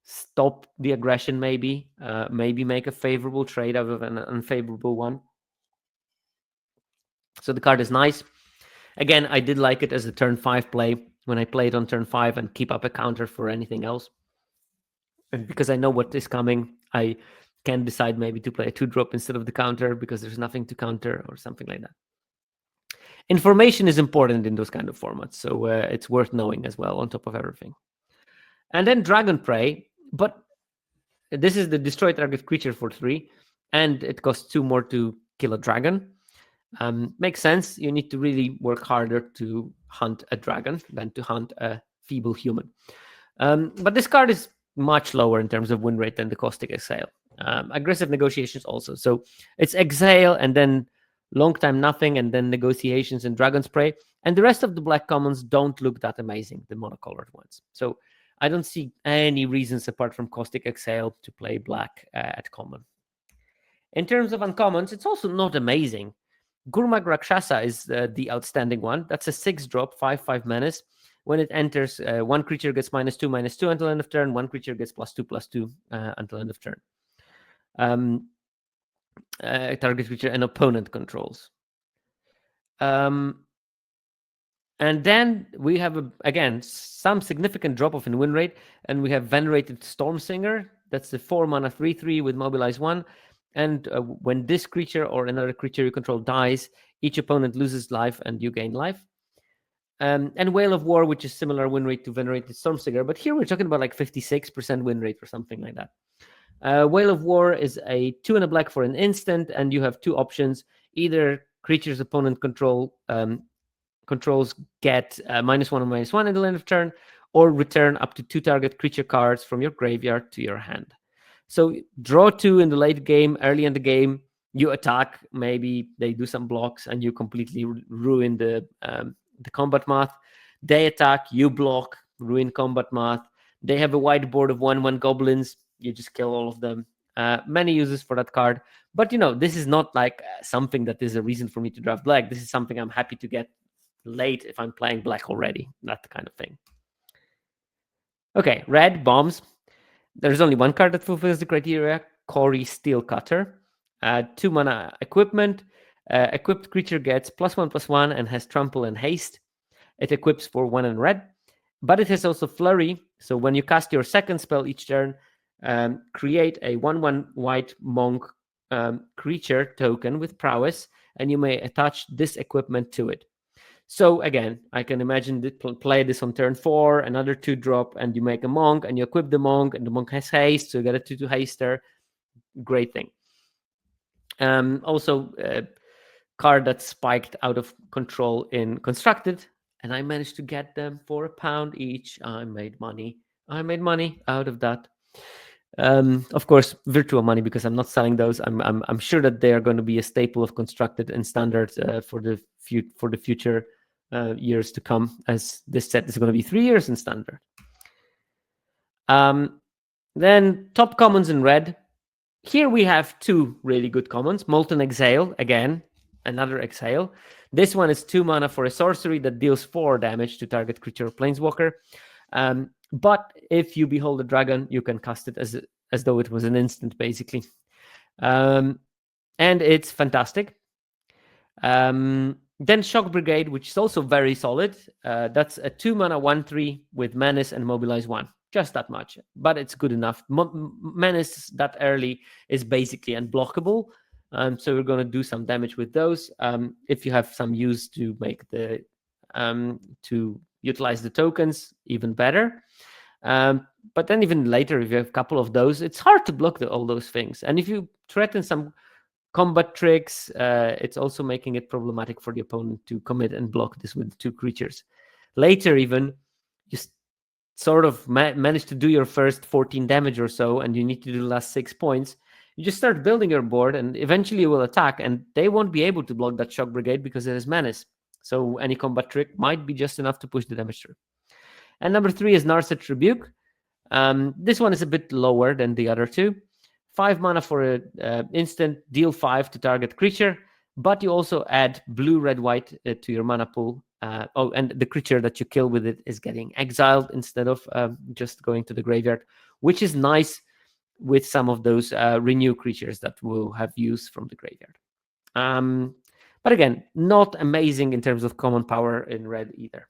[SPEAKER 1] stop the aggression, maybe make a favorable trade out of an unfavorable one. So the card is nice. Again, I did like it as a turn 5 play when I played on turn 5 and keep up a counter for anything else. And because I know what is coming, I can decide maybe to play a 2-drop instead of the counter because there's nothing to counter or something like that. Information is important in those kind of formats, so it's worth knowing as well on top of everything. And then Dragon Prey, but this is the destroy target creature for 3, and it costs 2 more to kill a dragon. Makes sense. You need to really work harder to hunt a dragon than to hunt a feeble human. But this card is much lower in terms of win rate than the Caustic Exhale. Aggressive Negotiations also. So it's Exhale and then long time nothing and then Negotiations and Dragon Spray. And the rest of the black commons don't look that amazing, the monocolored ones. So I don't see any reasons apart from Caustic Exhale to play black at common. In terms of uncommons, it's also not amazing. Gurmag Rakshasa is the outstanding one. That's a 6-drop, 5/5 menace. When it enters, 1 creature gets -2/-2 until end of turn. 1 creature gets +2/+2 until end of turn. Target creature an opponent controls. And then we have, again, some significant drop-off in win rate. And we have Venerated Stormsinger. That's the 4-mana 3/3 with Mobilize 1. And when this creature or another creature you control dies, each opponent loses life and you gain life. And Whale of War, which is similar win rate to Venerated Stormsinger. But here we're talking about like 56% win rate or something like that. Whale of War is a 2 and a black for an instant, and you have 2 options. Either creatures opponent controls get -1 or -1 at the end of turn, or return up to 2 target creature cards from your graveyard to your hand. So draw 2 in the late game, early in the game, you attack, maybe they do some blocks, and you completely ruin the combat math. They attack, you block, ruin combat math. They have a whiteboard of 1/1 goblins, you just kill all of them. Many uses for that card. But, this is not like something that is a reason for me to draft black. This is something I'm happy to get late if I'm playing black already, that kind of thing. Okay, red, bombs. There's only 1 card that fulfills the criteria, Cory Steelcutter. 2 mana equipment. Equipped creature gets +1/+1 and has trample and haste. It equips for 1 and red, but it has also flurry. So when you cast your second spell each turn, create a 1/1 white monk creature token with prowess, and you may attach this equipment to it. So again, I can imagine play this on turn 4, another 2-drop, and you make a monk, and you equip the monk, and the monk has haste, so you get a 2/2 haster. Great thing. Also, card that spiked out of control in Constructed, and I managed to get them for £1 each. I made money out of that. Of course, virtual money, because I'm not selling those. I'm sure that they are going to be a staple of Constructed and Standard for the future years to come, as this set is going to be 3 years in Standard. Then top commons in red. Here we have 2 really good commons. Molten Exhale, again, another Exhale. This one is 2 mana for a sorcery that deals 4 damage to target creature or planeswalker. But if you behold a dragon, you can cast it as though it was an instant, basically. And it's fantastic. Then Shock Brigade, which is also very solid. That's a 2 mana 1/3 with Menace and Mobilize 1. Just that much, but it's good enough. Menace that early is basically unblockable. So we're going to do some damage with those. If you have some use to make the to utilize the tokens, even better. But then even later, if you have a couple of those, it's hard to block all those things. And if you threaten some combat tricks, it's also making it problematic for the opponent to commit and block this with 2 creatures. Later, even, you sort of manage to do your first 14 damage or so, and you need to do the last 6 points. You just start building your board, and eventually you will attack, and they won't be able to block that Shock Brigade because it has Menace. So any combat trick might be just enough to push the damage through. And number 3 is Narset's Rebuke. This one is a bit lower than the other 2. 5 mana for an instant, deal 5 to target creature, but you also add blue, red, white to your mana pool. And the creature that you kill with it is getting exiled instead of just going to the graveyard, which is nice with some of those renew creatures that will have use from the graveyard. But again, not amazing in terms of common power in red either.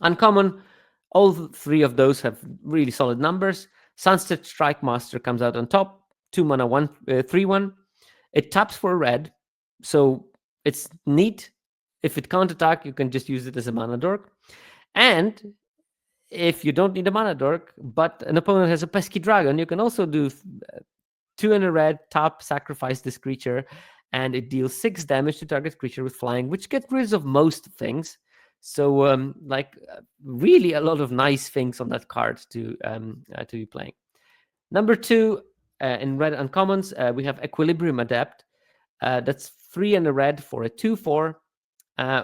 [SPEAKER 1] Uncommon, all 3 of those have really solid numbers. Sunset Strike Master comes out on top, 2 mana 3/1. It taps for red, so it's neat. If it can't attack, you can just use it as a mana dork. And if you don't need a mana dork, but an opponent has a pesky dragon, you can also do 2 in a red, tap, sacrifice this creature, and it deals 6 damage to target creature with flying, which gets rid of most things. So, really a lot of nice things on that card to be playing. Number 2, in red uncommons, we have Equilibrium Adept. That's 3 in a red for a 2/4.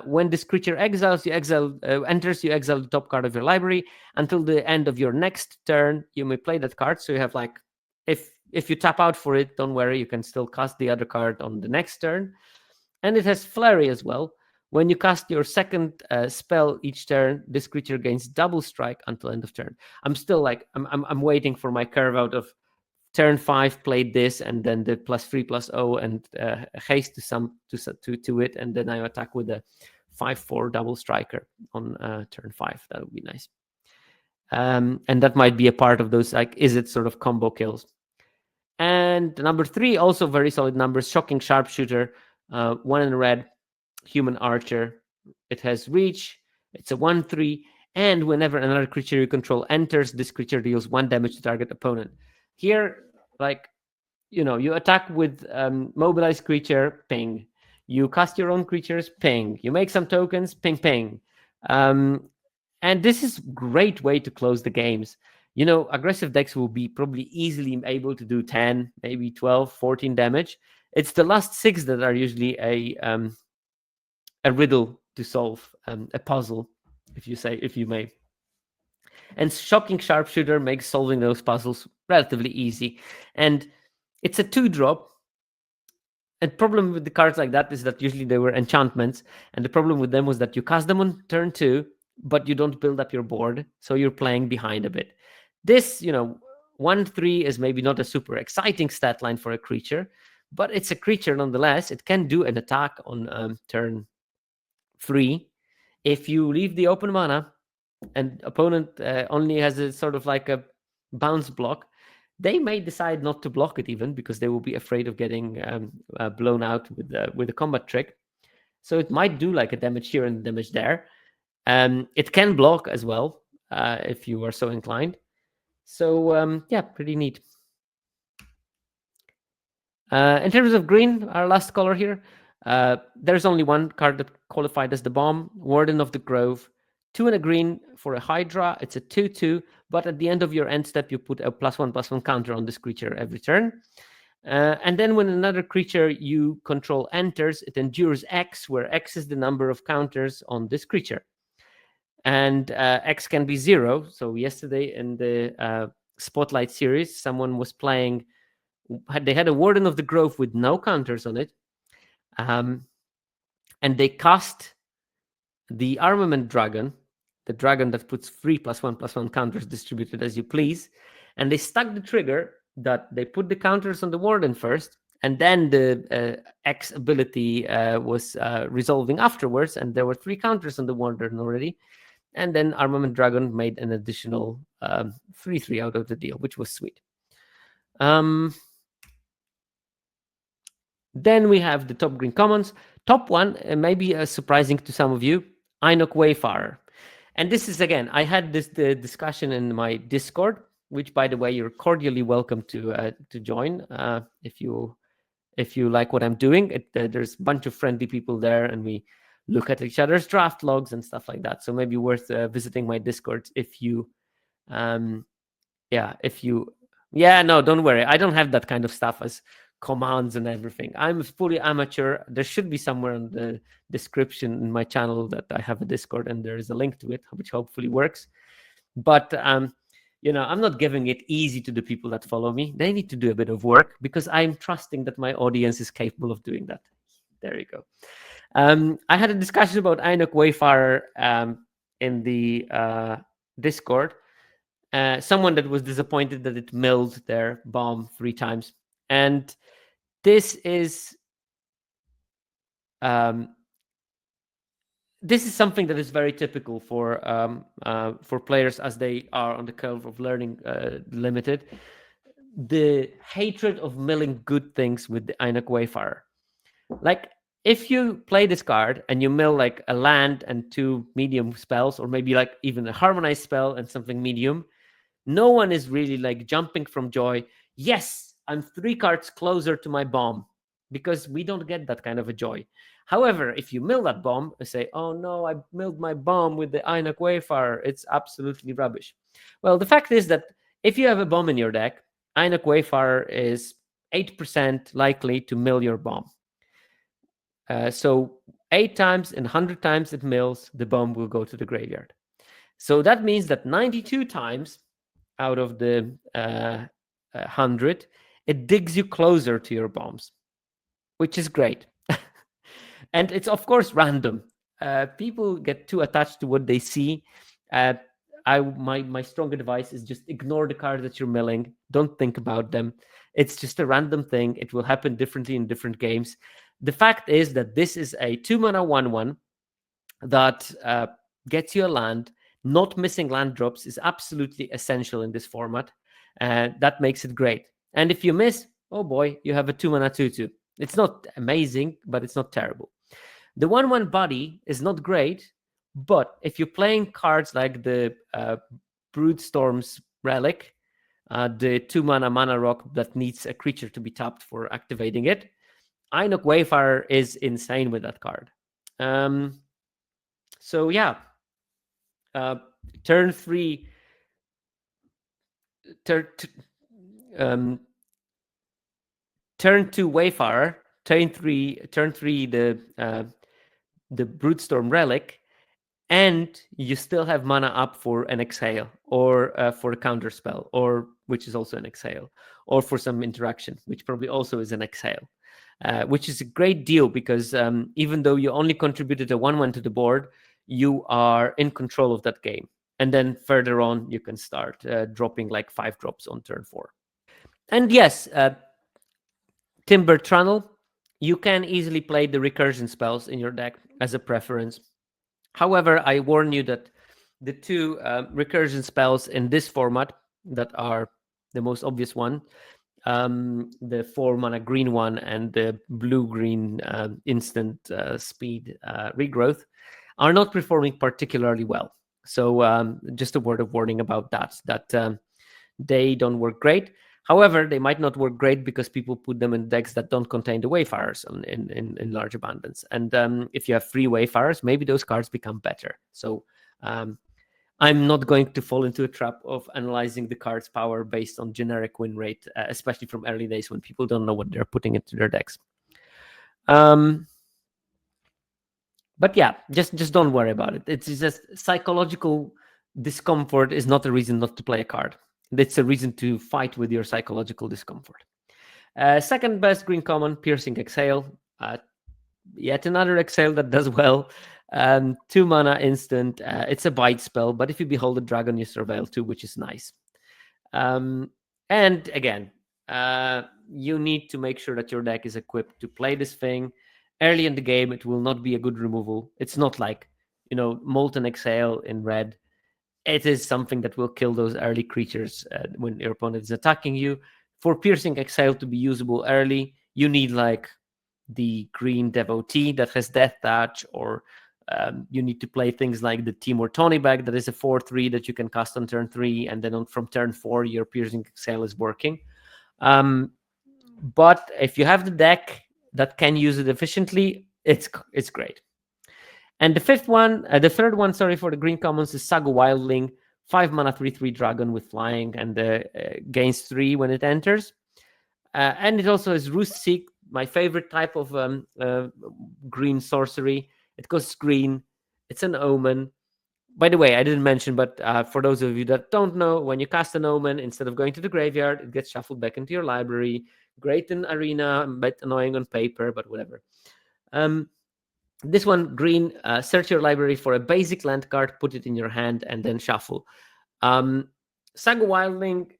[SPEAKER 1] When this creature enters, you exile the top card of your library. Until the end of your next turn, you may play that card. So you have if you tap out for it, don't worry, you can still cast the other card on the next turn. And it has Flurry as well. When you cast your second spell each turn, this creature gains double strike until end of turn. I'm still I'm waiting for my curve out of turn 5 played this, and then the +3/+0 and haste to it, and then I attack with a 5/4 double striker on turn 5. That would be nice. And that might be a part of those is it sort of combo kills. And number 3, also very solid numbers. Shocking Sharpshooter, 1 in red, human archer. It has reach. It's a 1/3, and whenever another creature you control enters, this creature deals 1 damage to target opponent. Here, you attack with mobilized creature, ping. You cast your own creatures, ping. You make some tokens, ping, ping. And this is a great way to close the games. Aggressive decks will be probably easily able to do 10, maybe 12, 14 damage. It's the last 6 that are usually a riddle to solve, a puzzle, if you may. And Shocking Sharpshooter makes solving those puzzles relatively easy. And it's a 2-drop. And problem with the cards like that is that usually they were enchantments. And the problem with them was that you cast them on turn 2, but you don't build up your board. So you're playing behind a bit. This, 1/3 is maybe not a super exciting stat line for a creature, but it's a creature nonetheless. It can do an attack on turn 3. If you leave the open mana and opponent only has a sort of like a bounce block, they may decide not to block it even because they will be afraid of getting blown out with a combat trick. So it might do like a damage here and damage there. It can block as well if you are so inclined. So pretty neat. In terms of green, our last color here, there's only one card that qualified as the bomb, Warden of the Grove. 2 and a green for a Hydra. It's a 2/2, but at the end of your end step, you put a +1/+1 counter on this creature every turn. And then when another creature you control enters, it endures X, where X is the number of counters on this creature. And X can be 0. So yesterday in the Spotlight series, someone was playing, they had a Warden of the Grove with no counters on it. and they cast the armament dragon, the dragon that puts 3+1/+1 counters distributed as you please, and they stuck the trigger that they put the counters on the warden first, and then the X ability was resolving afterwards, and there were 3 counters on the warden already, and then armament dragon made an additional 3/3 out of the deal, which was sweet. Then we have the top green commons. Top one, maybe surprising to some of you, Einok Wayfarer. And this is, again, I had this discussion in my Discord, which, by the way, you're cordially welcome to join if you like what I'm doing. There's a bunch of friendly people there, and we look at each other's draft logs and stuff like that. So maybe worth visiting my Discord if you, no, don't worry. I don't have that kind of stuff as commands and everything. I'm fully amateur. There should be somewhere in the description in my channel that I have a Discord, and there is a link to it, which hopefully works. But I'm not giving it easy to the people that follow me. They need to do a bit of work because I'm trusting that my audience is capable of doing that. There you go. I had a discussion about Einok Wayfarer in the Discord. Someone that was disappointed that it milled their bomb 3 times. And this is something that is very typical for players as they are on the curve of learning limited. The hatred of milling good things with the Einok Wayfarer. Like, if you play this card and you mill like a land and 2 medium spells, or maybe like even a harmonized spell and something medium, no one is really like jumping from joy. Yes, I'm 3 cards closer to my bomb, because we don't get that kind of a joy. However, if you mill that bomb and say, oh no, I milled my bomb with the Einok Wayfarer, it's absolutely rubbish. Well, the fact is that if you have a bomb in your deck, Einok Wayfarer is 8% likely to mill your bomb. So 8 times and 100 times it mills, the bomb will go to the graveyard. So that means that 92 times out of the 100, it digs you closer to your bombs, which is great. And it's, of course, random. People get too attached to what they see. My strong advice is just ignore the cards that you're milling. Don't think about them. It's just a random thing. It will happen differently in different games. The fact is that this is a 2-mana 1/1 that gets you a land. Not missing land drops is absolutely essential in this format. That makes it great. And if you miss, oh boy, you have a 2-mana 2/2. It's not amazing, but it's not terrible. The 1/1 body is not great, but if you're playing cards like the Dragonstorm's Relic, the 2-mana mana rock that needs a creature to be tapped for activating it, Einok Wayfarer is insane with that card. So yeah, turn 3, turn 2 Wayfarer, turn 3 the Dragonstorm Relic, and you still have mana up for an exhale, or for a counter spell, or which is also an exhale, or for some interaction, which probably also is an exhale. Which is a great deal, because even though you only contributed a 1/1 to the board, you are in control of that game. And then further on, you can start dropping like 5 drops on turn 4. And yes, Timber Tunnel, you can easily play the recursion spells in your deck as a preference. However, I warn you that the 2 recursion spells in this format that are the most obvious one, the 4-mana green one and the blue-green instant speed regrowth, are not performing particularly well. So just a word of warning about that they don't work great. However, they might not work great because people put them in decks that don't contain the Wayfarers in large abundance. And if you have 3 Wayfarers, maybe those cards become better. So I'm not going to fall into a trap of analyzing the card's power based on generic win rate, especially from early days when people don't know what they're putting into their decks. But yeah, just don't worry about it. It's just psychological discomfort is not a reason not to play a card. It's a reason to fight with your psychological discomfort. Second best green common, Piercing Exhale. yet another exile that does well. 2 mana instant. It's a bite spell, but if you behold a dragon, you surveil 2, which is nice. And again, you need to make sure that your deck is equipped to play this thing. Early in the game, it will not be a good removal. It's not like, Molten Exhale in red. It is something that will kill those early creatures when your opponent is attacking you. For Piercing Exhale to be usable early, you need like the green Devotee that has Death Touch, or you need to play things like the Timur Tony bag that is a 4/3 that you can cast on turn 3, and then from turn 4 your Piercing Exhale is working. But if you have the deck that can use it efficiently, it's great. And the third one, sorry, for the green commons is Saga Wildling, 5 mana 3/3 dragon with flying, and gains 3 when it enters. And it also has Roost Seek, my favorite type of green sorcery. It costs green. It's an omen. By the way, I didn't mention, but for those of you that don't know, when you cast an omen, instead of going to the graveyard, it gets shuffled back into your library. Great in Arena, but annoying on paper, but whatever. This one, green, search your library for a basic land card, put it in your hand, and then shuffle. Saga Wildling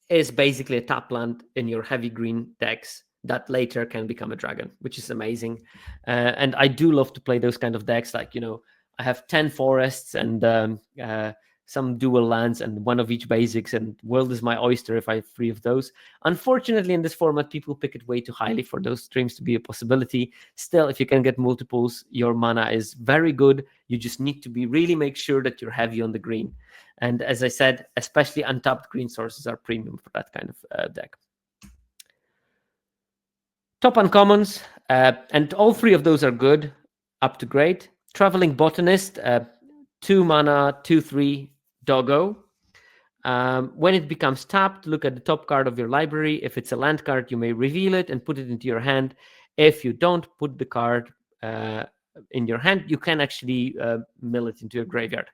[SPEAKER 1] is basically a tap land in your heavy green decks that later can become a dragon, which is amazing. And I do love to play those kind of decks. Like, I have 10 forests and some dual lands and one of each basics, and world is my oyster if I have 3 of those. Unfortunately, in this format, people pick it way too highly for those streams to be a possibility. Still, if you can get multiples, your mana is very good. You just need to really make sure that you're heavy on the green. And as I said, especially untapped green sources are premium for that kind of deck. Top uncommons, and all 3 of those are good, up to great. Traveling Botanist, 2 mana, 2/3 doggo. When it becomes tapped, look at the top card of your library. If it's a land card, you may reveal it and put it into your hand. If you don't put the card in your hand, you can actually mill it into your graveyard.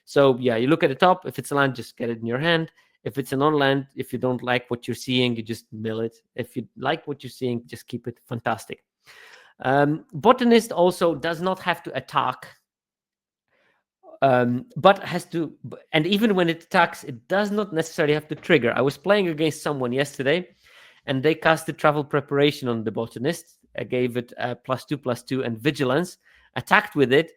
[SPEAKER 1] So yeah, you look at the top. If it's a land, just get it in your hand. If it's a non-land, if you don't like what you're seeing, you just mill it. If you like what you're seeing, just keep it. Fantastic. Botanist also does not have to attack, but has to. And even when it attacks, it does not necessarily have to trigger. I was playing against someone yesterday, and they casted Travel Preparation on the Botanist. I gave it +2/+2 and Vigilance, attacked with it,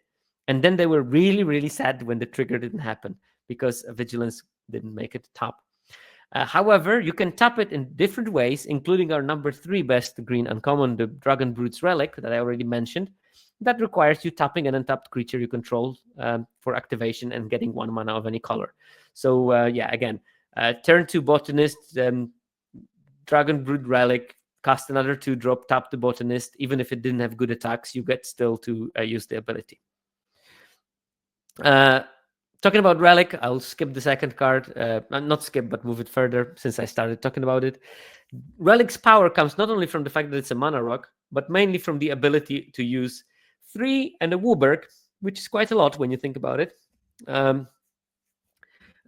[SPEAKER 1] and then they were really, really sad when the trigger didn't happen because Vigilance didn't make it tap. However, you can tap it in different ways, including our number 3 best green uncommon, the Dragon Brute's Relic that I already mentioned. That requires you tapping an untapped creature you control for activation and getting 1 mana of any color. So yeah, again, turn 2 Botanist, Dragon Brute Relic, cast another 2-drop, tap the Botanist. Even if it didn't have good attacks, you get still to use the ability. Talking about Relic, I'll skip the second card. Not skip, but move it further since I started talking about it. Relic's power comes not only from the fact that it's a mana rock, but mainly from the ability to use 3 and a Wooburg, which is quite a lot when you think about it,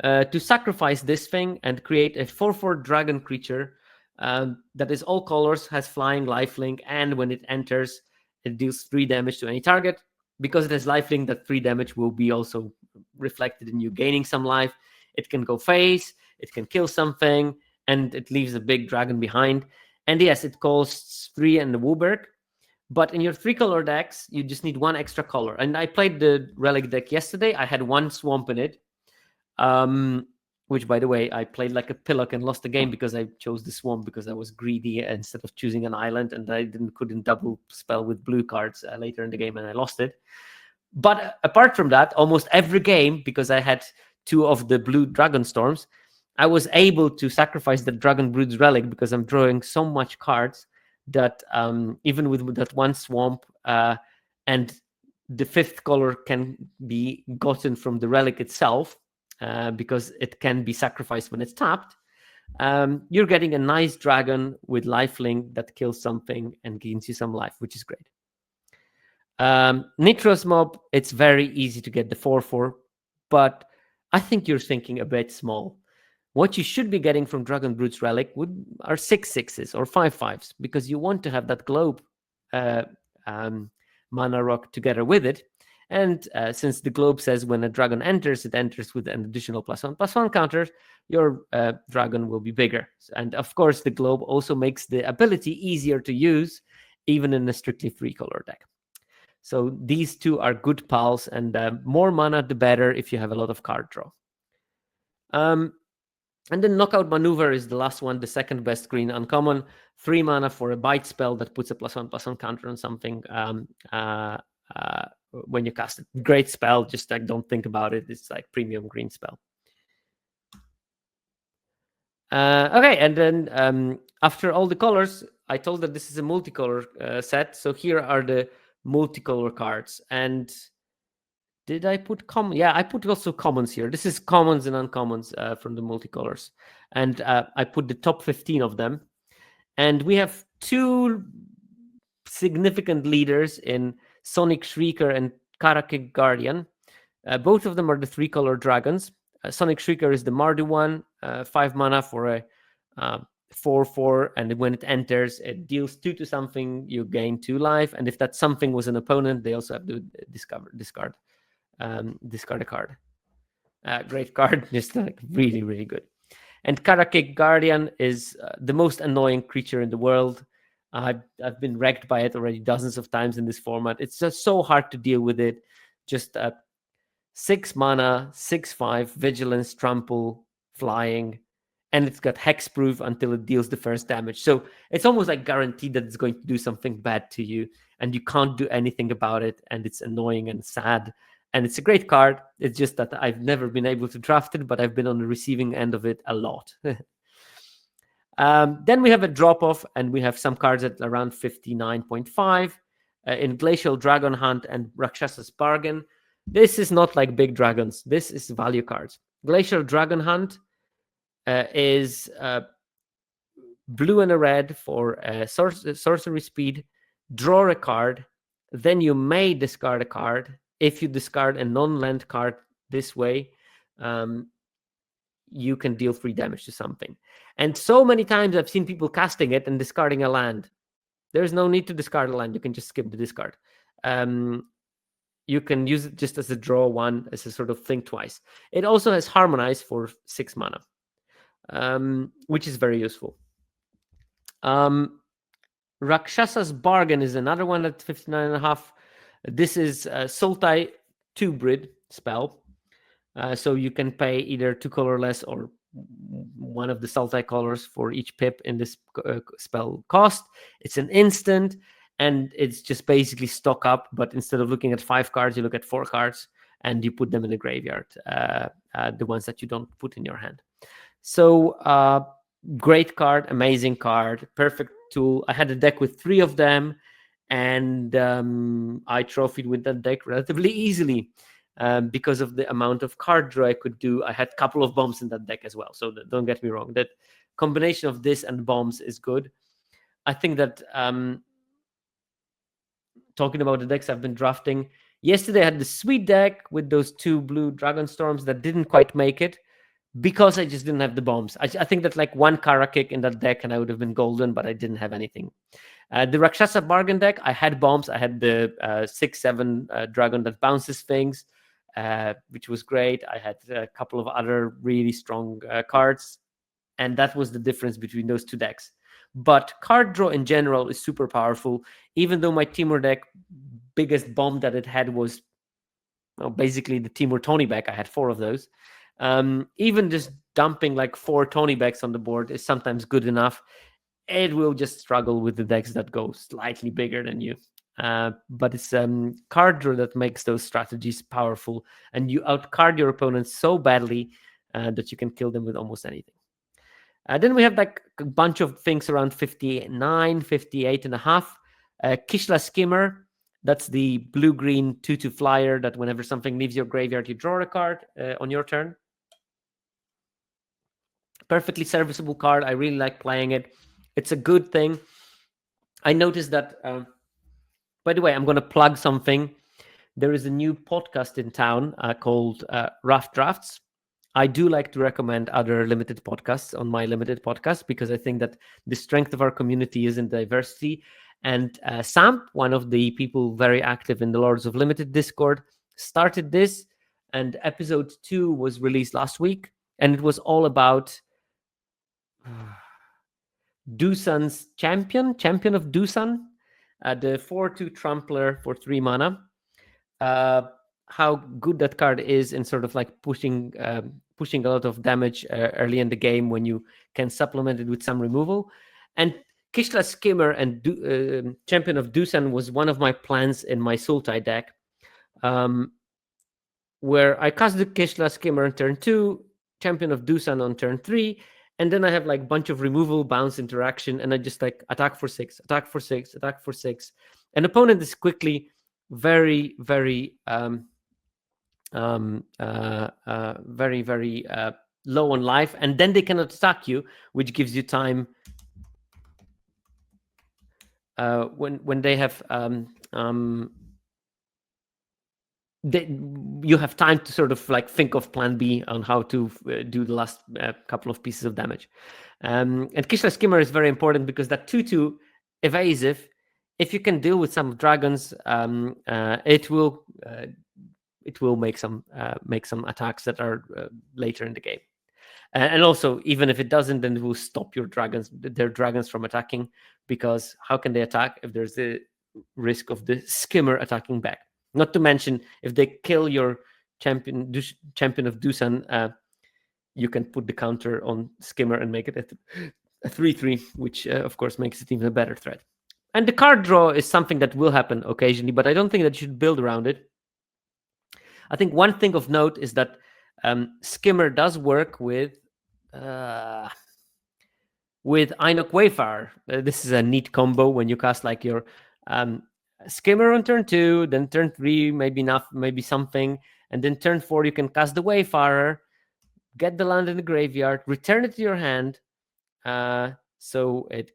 [SPEAKER 1] to sacrifice this thing and create a 4/4 dragon creature that is all colors, has flying, lifelink, and when it enters, it deals 3 damage to any target. Because it has lifelink, that 3 damage will be also reflected in you gaining some life. It can go face, it can kill something, and it leaves a big dragon behind. And yes, it costs 3 and the Wooburg, but in your 3-color decks, you just need 1 extra color. And I played the Relic deck yesterday. I had 1 swamp in it, which, by the way, I played like a pillock and lost the game because I chose the swamp because I was greedy instead of choosing an island, and I couldn't double spell with blue cards later in the game, and I lost it. But apart from that, almost every game, because I had 2 of the blue Dragonstorms, I was able to sacrifice the Dragon Brute's Relic because I'm drawing so much cards that even with that 1 swamp and the 5th color can be gotten from the Relic itself, because it can be sacrificed when it's tapped, you're getting a nice dragon with lifelink that kills something and gains you some life, which is great. Nitros Mob, it's very easy to get the 4/4, but I think you're thinking a bit small. What you should be getting from Dragon Brute's Relic are 6/6s or 5/5s, because you want to have that globe mana rock together with it. And since the globe says when a dragon enters, it enters with an additional +1/+1 counter, your dragon will be bigger. And of course, the globe also makes the ability easier to use, even in a strictly 3-color deck. So these two are good pals, and more mana, the better if you have a lot of card draw. And then Knockout Maneuver is the last one, the second best green uncommon. 3 mana for a bite spell that puts a +1/+1 counter on something when you cast it. Great spell, just like don't think about it. It's like premium green spell. Okay, and then after all the colors, I told that this is a multicolor set. So here are the multicolor cards. And did I put common? Yeah, I put also commons here. This is commons and uncommons from the multicolors. And I put the top 15 of them. And we have 2 significant leaders in Sonic Shrieker and Karakig Guardian. Both of them are the 3-color dragons. Sonic Shrieker is the Mardu one, 5 mana for a 4/4, and when it enters, it deals 2 to something, you gain 2 life, and if that something was an opponent, they also have to discard a card. Great card, just like really, really good. And Karakig Guardian is the most annoying creature in the world. I've been wrecked by it already dozens of times in this format. It's just so hard to deal with it. Just 6 mana, 6/5, vigilance, trample, flying, and it's got hexproof until it deals the first damage. So it's almost like guaranteed that it's going to do something bad to you, and you can't do anything about it, and it's annoying and sad. And it's a great card. It's just that I've never been able to draft it, but I've been on the receiving end of it a lot. Then we have a drop-off, and we have some cards at around 59.5 in Glacial Dragon Hunt and Rakshasa's Bargain. This is not like big dragons. This is value cards. Glacial Dragon Hunt is blue and a red for sorcery speed. Draw a card. Then you may discard a card. If you discard a non-land card this way, you can deal 3 damage to something. And so many times I've seen people casting it and discarding a land. There's no need to discard a land. You can just skip the discard. You can use it just as a draw 1, as a sort of think twice. It also has Harmonize for 6 mana, which is very useful. Rakshasa's Bargain is another one at 59.5. This is Sultai 2-Brid spell. So you can pay either 2 colorless or one of the Sultai colors for each pip in this spell cost. It's an instant, and it's just basically stock up, but instead of looking at 5 cards, you look at 4 cards, and you put them in the graveyard, the ones that you don't put in your hand. So great card, amazing card, perfect tool. I had a deck with 3 of them, and I trophied with that deck relatively easily because of the amount of card draw I could do. I had a couple of bombs in that deck as well, so don't get me wrong. That combination of this and bombs is good. I think that talking about the decks I've been drafting, yesterday I had the sweet deck with those 2 blue Dragonstorms that didn't quite make it because I just didn't have the bombs. I think that like 1 Kara kick in that deck and I would have been golden, but I didn't have anything. The Rakshasa Bargain deck, I had bombs. I had the 6/7 dragon that bounces things, which was great. I had a couple of other really strong cards, and that was the difference between those 2 decks. But card draw in general is super powerful, even though my Timur deck, biggest bomb that it had was basically the Timur Tony back. I had 4 of those. Even just dumping like 4 Tony backs on the board is sometimes good enough. It will just struggle with the decks that go slightly bigger than you. But it's card draw that makes those strategies powerful, and you outcard your opponents so badly that you can kill them with almost anything. Then we have like a bunch of things around 59, 58.5. Kishla Skimmer, that's the blue-green 2/2 flyer that whenever something leaves your graveyard, you draw a card on your turn. Perfectly serviceable card. I really like playing it. It's a good thing. I noticed that, by the way, I'm going to plug something. There is a new podcast in town called Rough Drafts. I do like to recommend other limited podcasts on my limited podcast because I think that the strength of our community is in diversity. And Samp, one of the people very active in the Lords of Limited Discord, started this. And episode 2 was released last week. And it was all about Dusan's champion of Dusan, the 4/2 Trampler for 3 mana. How good that card is in sort of like pushing a lot of damage early in the game when you can supplement it with some removal. And Kishla Skimmer and Champion of Dusan was one of my plans in my Sultai deck, where I cast the Kishla Skimmer on turn 2, Champion of Dusan on turn 3, and then I have like a bunch of removal, bounce, interaction, and I just like attack for 6, attack for 6, attack for 6. An opponent is quickly very, very very, very low on life, and then they cannot attack you, which gives you time when they have you have time to sort of like think of plan B on how to do the last couple of pieces of damage. And Kishla Skimmer is very important because that 2/2 evasive, if you can deal with some dragons, it will make some attacks that are later in the game. And also, even if it doesn't, then it will stop their dragons from attacking, because how can they attack if there's the risk of the skimmer attacking back? Not to mention, if they kill your champion of Dusan, you can put the counter on skimmer and make it a 3/3, which of course makes it even a better threat. And the card draw is something that will happen occasionally, but I don't think that you should build around it. I think one thing of note is that skimmer does work with Einok Wayfarer. This is a neat combo when you cast like your skimmer on turn 2, then turn 3 maybe something, and then turn 4 you can cast the Wayfarer, get the land in the graveyard, return it to your hand, so it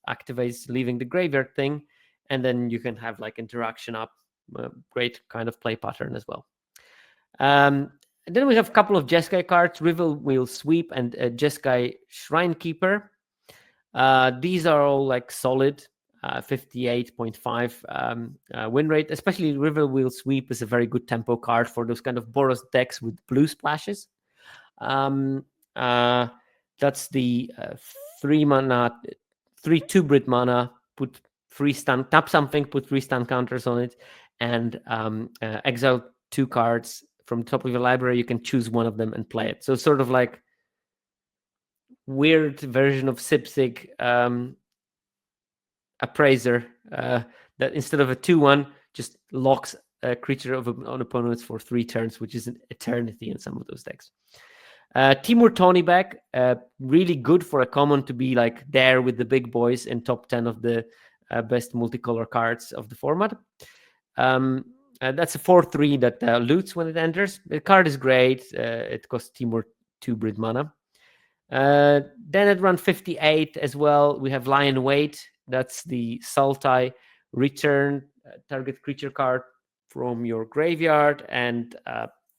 [SPEAKER 1] activates leaving the graveyard thing, and then you can have like interaction up. Great kind of play pattern as well. Then we have a couple of Jeskai cards, Riverwheel Sweep and Jeskai Shrinekeeper. These are all like solid, 58.5 win rate. Especially Riverwheel Sweep is a very good tempo card for those kind of Boros decks with blue splashes. That's the 3 mana, 3 2-brit mana, put 3 stun, tap something, put 3 stun counters on it, and exile 2 cards from the top of your library. You can choose one of them and play it. So sort of like weird version of Sipsig Appraiser, that instead of a 2/1 just locks a creature of an opponent for 3 turns, which is an eternity in some of those decks. Timur Tonybek, really good for a common to be like there with the big boys in top 10 of the best multicolor cards of the format. That's a 4/3 that loots when it enters. The card is great. It costs Timur 2 Brit mana. Then at run 58 as well, we have Lion Weight. That's the Sultai return target creature card from your graveyard, and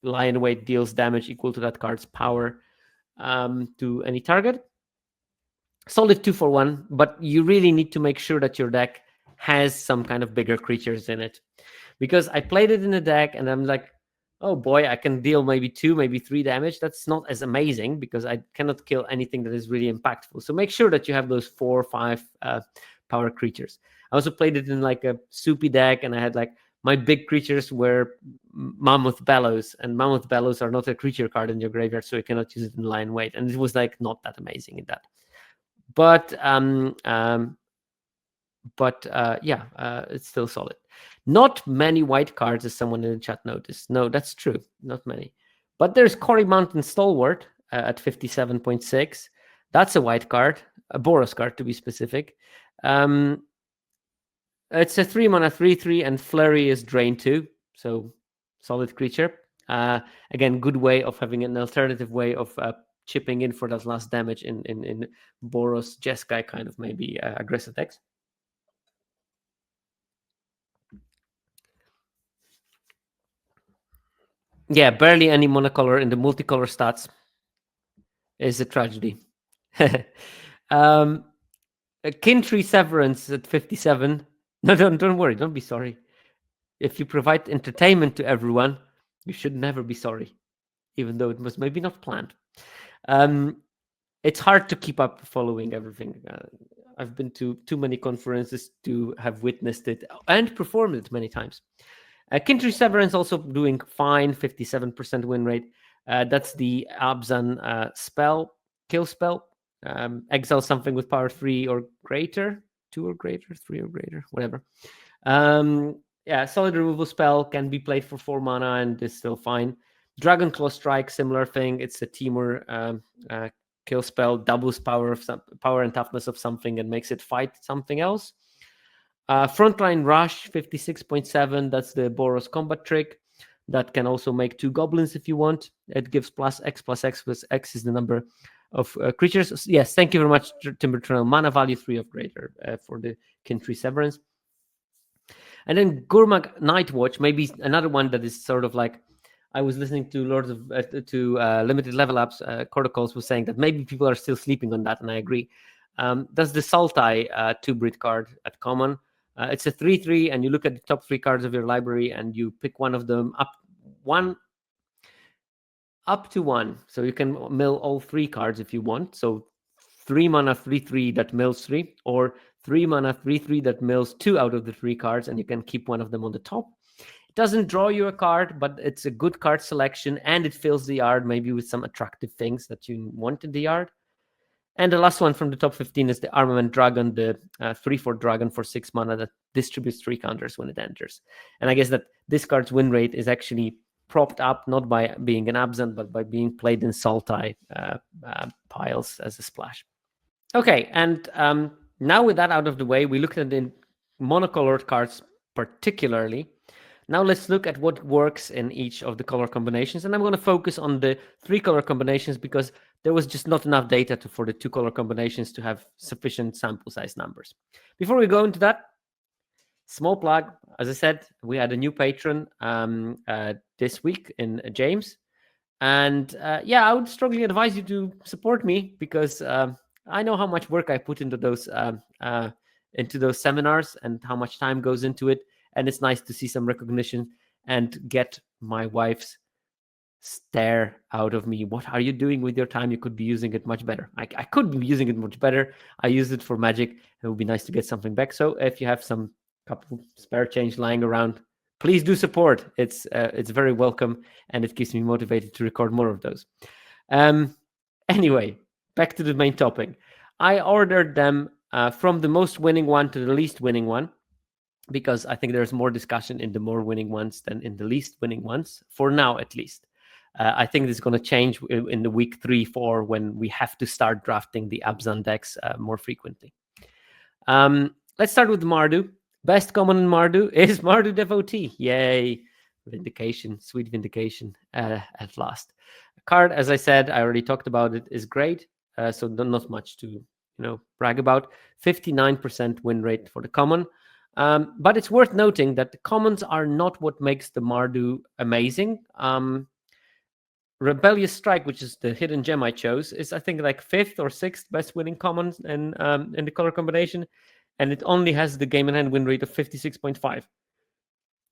[SPEAKER 1] Lion Weight deals damage equal to that card's power to any target. Solid 2-for-1, but you really need to make sure that your deck has some kind of bigger creatures in it. Because I played it in the deck and I'm like, oh boy, I can deal maybe 2, maybe 3 damage. That's not as amazing because I cannot kill anything that is really impactful. So make sure that you have those 4 or 5 power creatures. I also played it in like a soupy deck, and I had like my big creatures were Mammoth Bellows, and Mammoth Bellows are not a creature card in your graveyard, so you cannot use it in Lion Weight. And it was like not that amazing in that. But yeah, it's still solid. Not many white cards, as someone in the chat noticed. No, that's true. Not many. But there's Quarry Mountain Stalwart at 57.6. That's a white card, a Boros card to be specific. It's a 3 mana 3/3, and Flurry is drain 2, so solid creature. Again, good way of having an alternative way of chipping in for that last damage in Boros Jeskai kind of maybe aggressive decks. Yeah, barely any monocolor in the multicolor stats is a tragedy. Kintry Severance at 57. No, don't worry. Don't be sorry. If you provide entertainment to everyone, you should never be sorry, even though it was maybe not planned. It's hard to keep up following everything. I've been to too many conferences to have witnessed it and performed it many times. Kintry Severance also doing fine, 57% win rate. That's the Abzan spell, kill spell. Exile something with power 3 or greater, 2 or greater, 3 or greater, whatever. Yeah, solid removal spell can be played for 4 mana and is still fine. Dragon Claw Strike, similar thing. It's a Temur kill spell, doubles power and toughness of something and makes it fight something else. Frontline Rush, 56.7. That's the Boros combat trick. That can also make 2 goblins if you want. It gives +X plus X is the number of creatures. Yes, thank you very much, Timber Trail. Mana value 3 of greater for the Kintry Severance. And then Gurmag Nightwatch, maybe another one that is sort of like, I was listening to Limited Level Ups, Corticals was saying that maybe people are still sleeping on that, and I agree. That's the Sultai 2-Brit card at common. It's a 3/3, and you look at the top 3 cards of your library, and you pick one of them up to 1. So you can mill all 3 cards if you want. So 3 mana 3/3 that mills 3, or 3 mana 3/3 that mills 2 out of the 3 cards, and you can keep one of them on the top. It doesn't draw you a card, but it's a good card selection, and it fills the yard maybe with some attractive things that you want in the yard. And the last one from the top 15 is the Armament Dragon, the 3/4 dragon for 6 mana that distributes 3 counters when it enters. And I guess that this card's win rate is actually propped up not by being an Absent, but by being played in Sultai piles as a splash. Okay, and now with that out of the way, we looked at the monocolored cards particularly. Now let's look at what works in each of the color combinations. And I'm going to focus on the 3 color combinations because there was just not enough data for the 2 color combinations to have sufficient sample size numbers. Before we go into that, small plug. As I said, we had a new patron this week in James. And yeah, I would strongly advise you to support me because I know how much work I put into those seminars and how much time goes into it. And it's nice to see some recognition and get my wife's stare out of me. What are you doing with your time? You could be using it much better. I could be using it much better. I use it for Magic. It would be nice to get something back. So if you have some couple spare change lying around, please do support. It's very welcome, and it keeps me motivated to record more of those. Anyway, back to the main topic. I ordered them from the most winning one to the least winning one, because I think there's more discussion in the more winning ones than in the least winning ones, for now at least. I think this is going to change in the week 3-4 when we have to start drafting the Abzan decks more frequently. Let's start with Mardu. Best common in Mardu is Mardu Devotee. Yay! Vindication, sweet vindication at last. Card, as I said, I already talked about it, is great. So not much to brag about. 59% win rate for the common. But it's worth noting that the commons are not what makes the Mardu amazing. Rebellious Strike, which is the hidden gem I chose, is I think like 5th or 6th best winning commons in the color combination, and it only has the game in hand win rate of 56.5,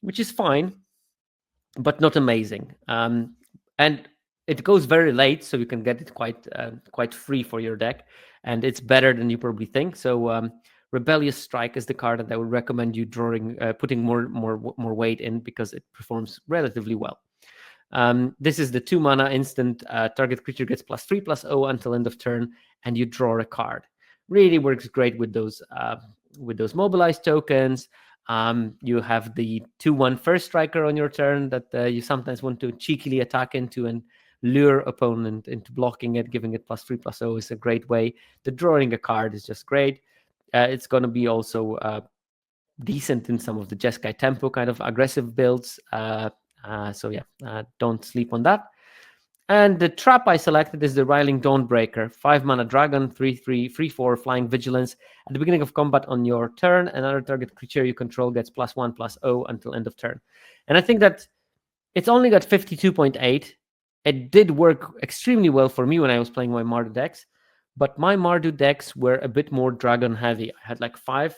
[SPEAKER 1] which is fine, but not amazing. And it goes very late, so you can get it quite free for your deck, and it's better than you probably think. So Rebellious Strike is the card that I would recommend you putting more weight in because it performs relatively well. This is the 2 mana instant. Target creature gets +3/+0 until end of turn, and you draw a card. Really works great with those mobilized tokens. You have the 2/1 first striker on your turn that you sometimes want to cheekily attack into and lure opponent into blocking it, giving it +3/+0 is a great way. The drawing a card is just great. It's going to be also decent in some of the Jeskai tempo kind of aggressive builds. So yeah, don't sleep on that. And the trap I selected is the Riling Dawnbreaker, 5 mana dragon, 3/3, 3/4 flying vigilance. At the beginning of combat on your turn, another target creature you control gets +1/+0 until end of turn. And I think that it's only got 52.8. It did work extremely well for me when I was playing my Mardu decks, But my Mardu decks were a bit more dragon heavy. I had like 5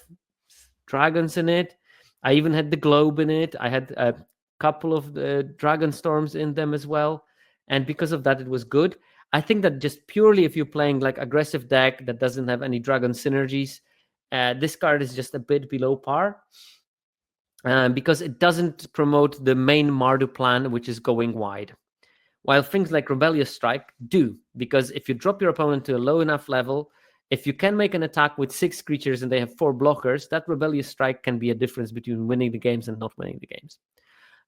[SPEAKER 1] dragons in it. I even had the globe in it. I had a couple of the Dragonstorms in them as well. And because of that, it was good. I think that just purely if you're playing like aggressive deck that doesn't have any dragon synergies, this card is just a bit below par. Because it doesn't promote the main Mardu plan, which is going wide. While things like Rebellious Strike do, because if you drop your opponent to a low enough level, if you can make an attack with 6 creatures and they have 4 blockers, that Rebellious Strike can be a difference between winning the games and not winning the games.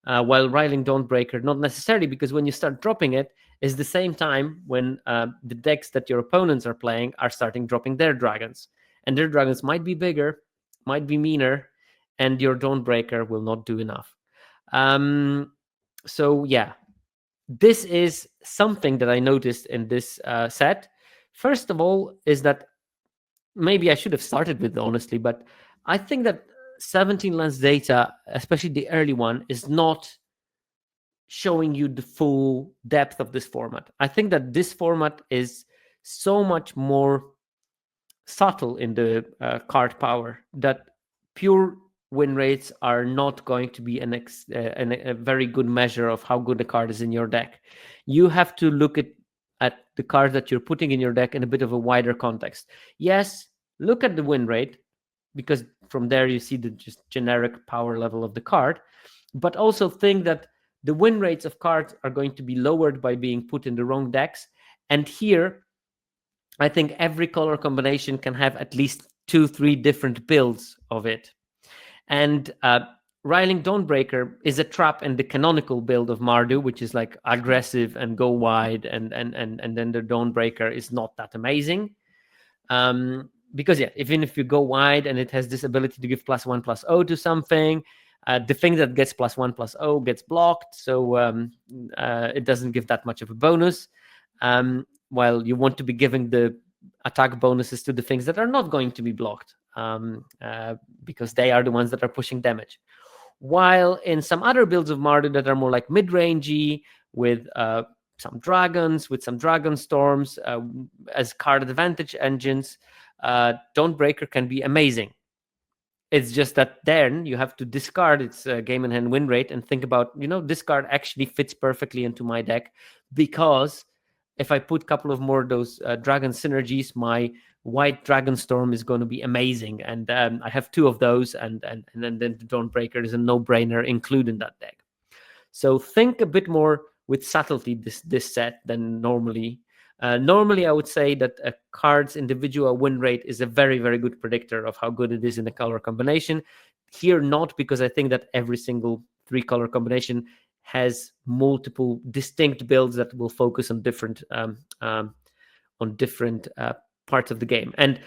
[SPEAKER 1] While Riling Dawnbreaker, not necessarily, because when you start dropping it, is the same time when the decks that your opponents are playing are starting dropping their dragons. And their dragons might be bigger, might be meaner, and your Dawnbreaker will not do enough. So yeah, this is something that I noticed in this set. First of all, is that maybe I should have started with, honestly, but I think that 17Lands data, especially the early one, is not showing you the full depth of this format. I think that this format is so much more subtle in the card power that pure win rates are not going to be a very good measure of how good the card is in your deck. You have to look at the cards that you're putting in your deck in a bit of a wider context. Yes, look at the win rate, because from there you see the just generic power level of the card, but also think that the win rates of cards are going to be lowered by being put in the wrong decks. And here, I think every color combination can have at least 2-3 different builds of it. And Riling Dawnbreaker is a trap in the canonical build of Mardu, which is like aggressive and go wide, and then the Dawnbreaker is not that amazing. Because yeah, even if you go wide and it has this ability to give +1/+0 to something, the thing that gets +1/+0 gets blocked, so it doesn't give that much of a bonus. While you want to be giving the attack bonuses to the things that are not going to be blocked, because they are the ones that are pushing damage. While in some other builds of Mardu that are more like mid-rangey, with some dragons, with some Dragonstorms, as card advantage engines, Dawnbreaker can be amazing. It's just that then you have to discard its game in hand win rate and think about, this card actually fits perfectly into my deck, because if I put a couple of more of those dragon synergies, my white Dragonstorm is going to be amazing. And I have 2 of those, and then the Dawnbreaker is a no-brainer include in that deck. So think a bit more with subtlety this set than normally. Normally, I would say that a card's individual win rate is a very, very good predictor of how good it is in a color combination. Here, not, because I think that every single 3-color combination has multiple distinct builds that will focus on different parts of the game. And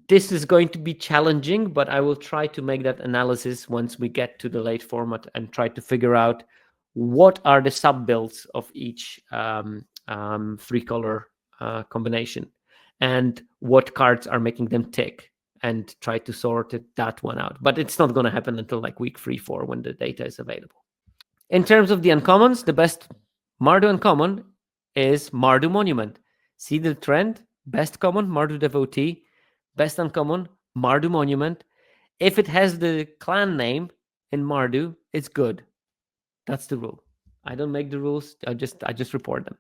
[SPEAKER 1] this is going to be challenging, but I will try to make that analysis once we get to the late format and try to figure out what are the sub builds of each 3-color combination and what cards are making them tick, and try to sort that one out. But it's not going to happen until like week 3-4 when the data is available. In terms of the uncommons, the best Mardu uncommon is Mardu Monument. See the trend? Best common, Mardu Devotee. Best uncommon, Mardu Monument. If it has the clan name in Mardu, it's good. That's the rule. I don't make the rules. I just report them.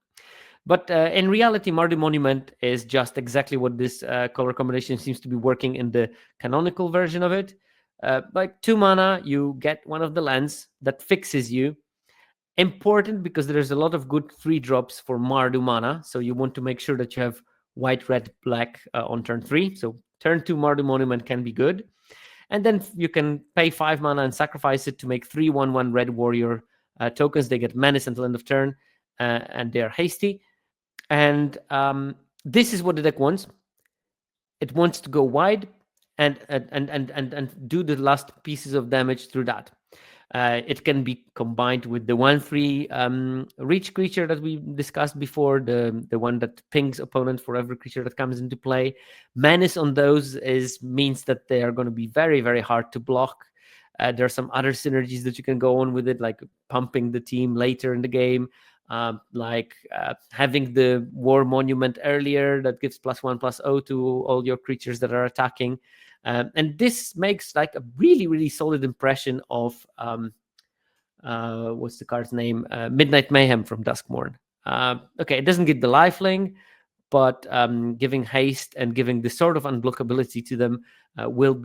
[SPEAKER 1] But in reality, Mardu Monument is just exactly what this color combination seems to be working in the canonical version of it. Like 2 mana, you get one of the lands that fixes you. Important because there's a lot of good 3 drops for Mardu mana. So you want to make sure that you have white, red, black on turn 3. So turn 2 Mardu Monument can be good. And then you can pay 5 mana and sacrifice it to make 3/1/1 red warrior tokens. They get menace until end of turn, and they're hasty. And this is what the deck wants. It wants to go wide and do the last pieces of damage through that. It can be combined with the 1/3 reach creature that we discussed before, the one that pings opponent for every creature that comes into play. Menace on those means that they are going to be very, very hard to block. There are some other synergies that you can go on with it, like pumping the team later in the game. like having the War Monument earlier that gives +1/+0 to all your creatures that are attacking. And this makes like a really, really solid impression of what's the card's name? Midnight Mayhem from Duskmourn. Okay, it doesn't get the lifelink, but giving haste and giving the sort of unblockability to them will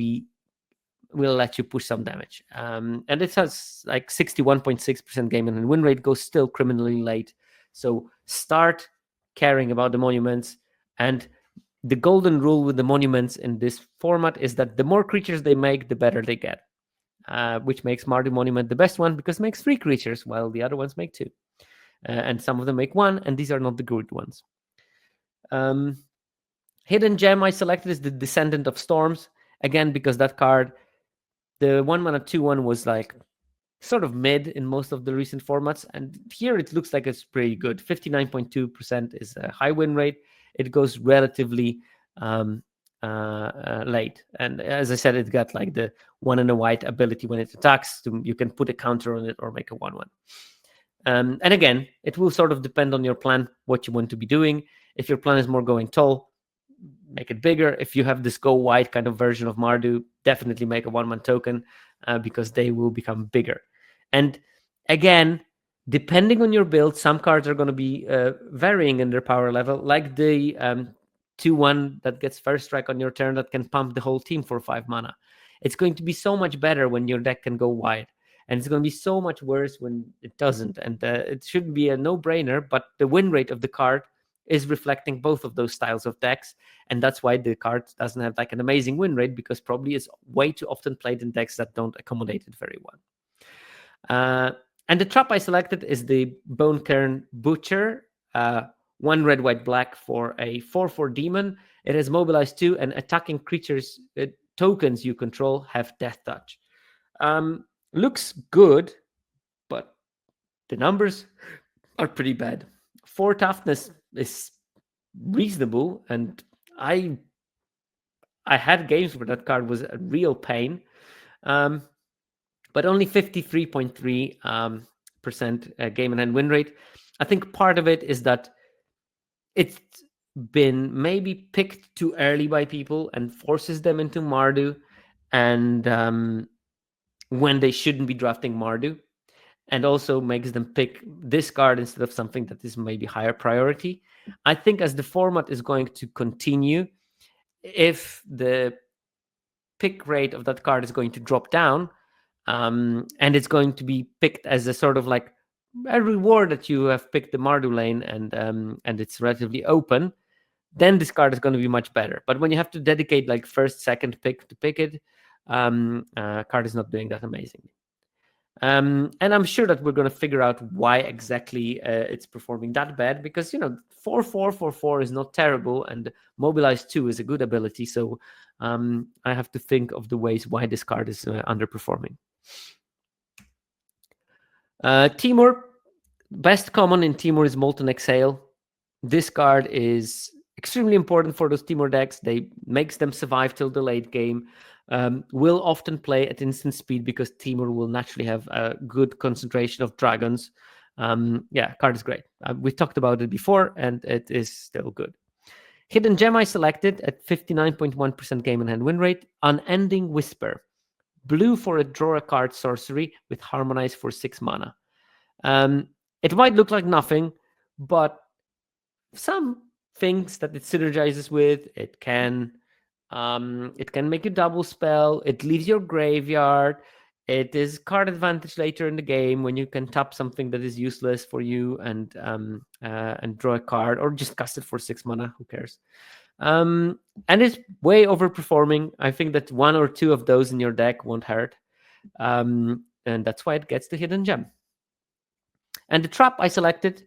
[SPEAKER 1] let you push some damage. And it has like 61.6% game and win rate, goes still criminally late. So start caring about the monuments. And the golden rule with the monuments in this format is that the more creatures they make, the better they get. Which makes Mardu Monument the best one because it makes 3 creatures, while the other ones make 2. And some of them make 1, and these are not the good ones. Hidden Gem I selected is the Descendant of Storms. Again, because that card, the 1-mana 2/1 was like sort of mid in most of the recent formats. And here it looks like it's pretty good. 59.2% is a high win rate. It goes relatively late. And as I said, it got like the 1 and a white ability when it attacks. You can put a counter on it or make a 1/1. And again, it will sort of depend on your plan, what you want to be doing. If your plan is more going tall, make it bigger. If you have this go wide kind of version of Mardu, definitely make a 1-man token because they will become bigger. And again, depending on your build, some cards are going to be varying in their power level, like the 2/1 that gets first strike on your turn that can pump the whole team for 5 mana. It's going to be so much better when your deck can go wide. And it's going to be so much worse when it doesn't. And it should be a no-brainer, but the win rate of the card is reflecting both of those styles of decks. And that's why the card doesn't have like an amazing win rate, because probably it's way too often played in decks that don't accommodate it very well. And the trap I selected is the Bonecairn Butcher. 1 red, white, black for a 4/4 demon. It has mobilized 2, and attacking creatures, tokens you control have death touch. Looks good, but the numbers are pretty bad. 4 toughness is reasonable, and I had games where that card was a real pain, but only 53.3% game and hand win rate. I think part of it is that it's been maybe picked too early by people and forces them into Mardu, and when they shouldn't be drafting Mardu, and also makes them pick this card instead of something that is maybe higher priority. I think as the format is going to continue, if the pick rate of that card is going to drop down, and it's going to be picked as a sort of like a reward that you have picked the Mardu lane, and it's relatively open, then this card is going to be much better. But when you have to dedicate like first, second pick to pick it, card is not doing that amazingly. And I'm sure that we're going to figure out why exactly it's performing that bad, because 4/4/4/4 is not terrible, and Mobilize 2 is a good ability. So I have to think of the ways why this card is underperforming. Timur, best common in Timur is Molten Exhale. This card is extremely important for those Timur decks. They makes them survive till the late game. Will often play at instant speed because Timur will naturally have a good concentration of dragons. Card is great. We talked about it before, and it is still good. Hidden Gem I selected at 59.1% game and hand win rate. Unending Whisper. Blue for a draw a card sorcery with Harmonize for 6 mana. It might look like nothing, but some things that it synergizes with, it can make a double spell. It leaves your graveyard. It is card advantage later in the game when you can tap something that is useless for you and draw a card, or just cast it for 6 mana. Who cares? And it's way overperforming. I think that 1 or 2 of those in your deck won't hurt, and that's why it gets the Hidden Gem. And the trap I selected,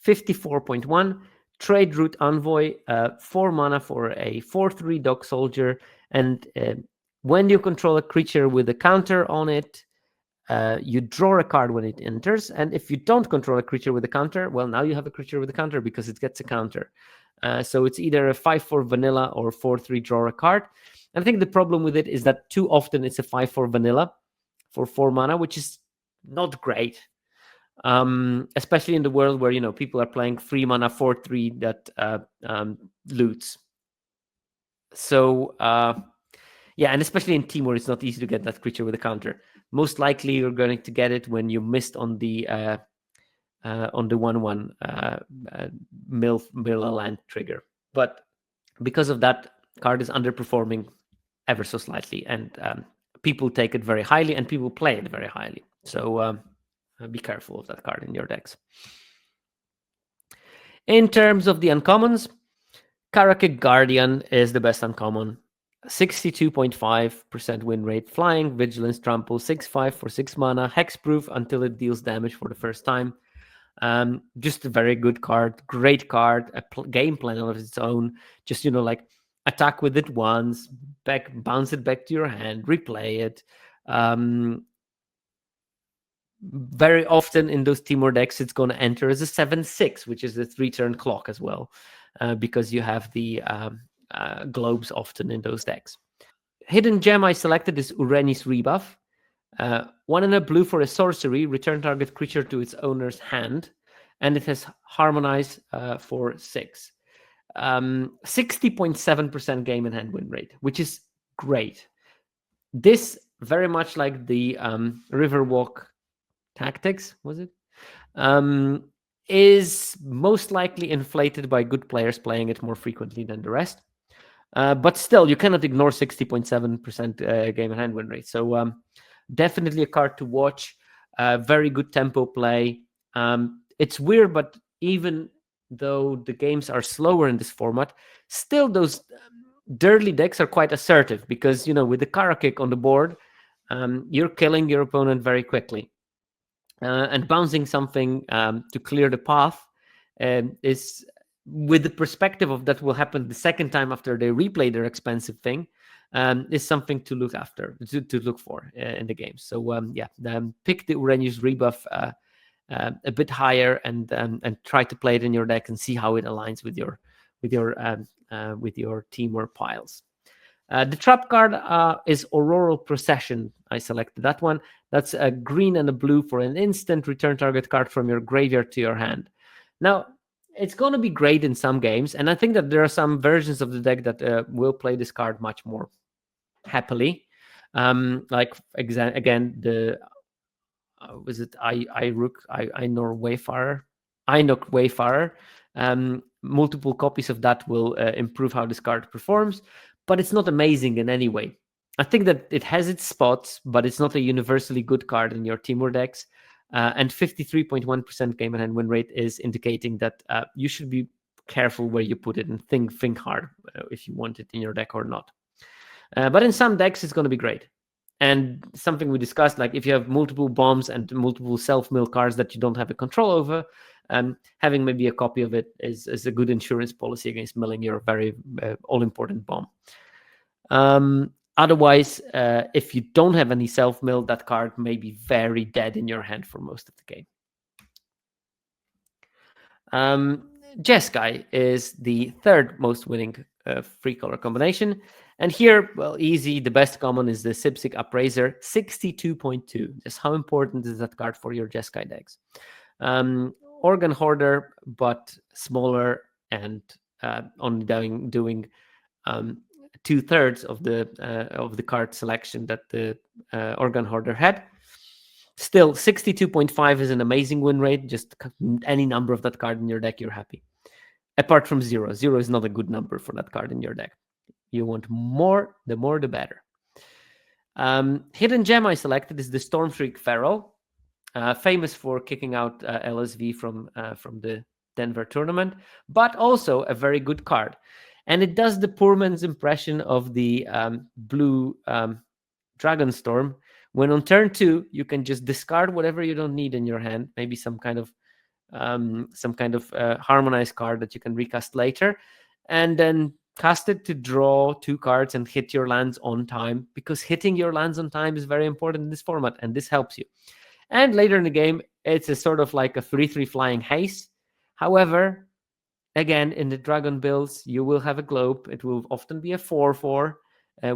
[SPEAKER 1] 54.1. Trade Route Envoy, 4 mana for a 4/3 Dog Soldier. And when you control a creature with a counter on it, you draw a card when it enters. And if you don't control a creature with a counter, well, now you have a creature with a counter because it gets a counter. So it's either a 5/4 vanilla or 4/3 draw a card. And I think the problem with it is that too often it's a 5/4 vanilla for 4 mana, which is not great. especially in the world where people are playing 3 mana 4/3 that loots. So yeah, and especially in team where it's not easy to get that creature with a counter. Most likely you're going to get it when you missed on the 1/1 mill a land trigger. But because of that, card is underperforming ever so slightly, and people take it very highly, and people play it very highly. So be careful of that card in your decks. In terms of the uncommons, Karakik Guardian is the best uncommon. 62.5% win rate, flying, vigilance, trample, 6/5 for 6 mana, hexproof until it deals damage for the first time. Just a very good card, great card, game plan of its own. Just like attack with it once, bounce it back to your hand, replay it. Very often in those Timor decks, it's going to enter as a 7/6, which is a 3-turn clock as well, because you have the globes often in those decks. Hidden gem I selected is Ureni's Rebuff. 1 and a blue for a sorcery, return target creature to its owner's hand, and it has Harmonize for 6. 60.7% game in hand win rate, which is great. This, very much like the Riverwalk Tactics, was it? Is most likely inflated by good players playing it more frequently than the rest. But still, you cannot ignore 60.7% game and hand win rate. So definitely a card to watch. Very good tempo play. It's weird, but even though the games are slower in this format, still those dirty decks are quite assertive, because with the Karakik on the board, you're killing your opponent very quickly. And bouncing something to clear the path is, with the perspective of that will happen the second time after they replay their expensive thing, is something to look after, to look for in the game. So yeah, pick the Urenius Rebuff a bit higher, and try to play it in your deck and see how it aligns with your team or piles. The trap card is Auroral Procession. I selected that one. That's a green and a blue for an instant, return target card from your graveyard to your hand. Now, it's going to be great in some games, and I think that there are some versions of the deck that will play this card much more happily. Like, again, the was it Einok Wayfarer. Multiple copies of that will improve how this card performs, but it's not amazing in any way. I think that it has its spots, but it's not a universally good card in your Timor decks. And 53.1% game and hand win rate is indicating that you should be careful where you put it and think hard if you want it in your deck or not. But in some decks, it's going to be great. And something we discussed, like if you have multiple bombs and multiple self-mill cards that you don't have a control over, having maybe a copy of it is a good insurance policy against milling your very all-important bomb. Otherwise, if you don't have any self-mill, that card may be very dead in your hand for most of the game. Jeskai is the third most winning free color combination. And here, well, easy. The best common is the Sipsik Upraiser, 62.2. Just how important is that card for your Jeskai decks? Organ Hoarder, but smaller, and only doing 2/3 of the card selection that the Organ Hoarder had. Still, 62.5 is an amazing win rate. Just any number of that card in your deck, you're happy. Apart from 0. 0 is not a good number for that card in your deck. You want more, the better. Hidden gem I selected is the Stormshriek Feral, famous for kicking out LSV from the Denver tournament, but also a very good card. And it does the poor man's impression of the blue Dragonstorm. When on turn 2, you can just discard whatever you don't need in your hand, maybe some kind of harmonized card that you can recast later, and then cast it to draw 2 cards and hit your lands on time, because hitting your lands on time is very important in this format, and this helps you. And later in the game, it's a sort of like a 3/3 flying haste. However, again, in the dragon builds, you will have a globe. It will often be a 4/4,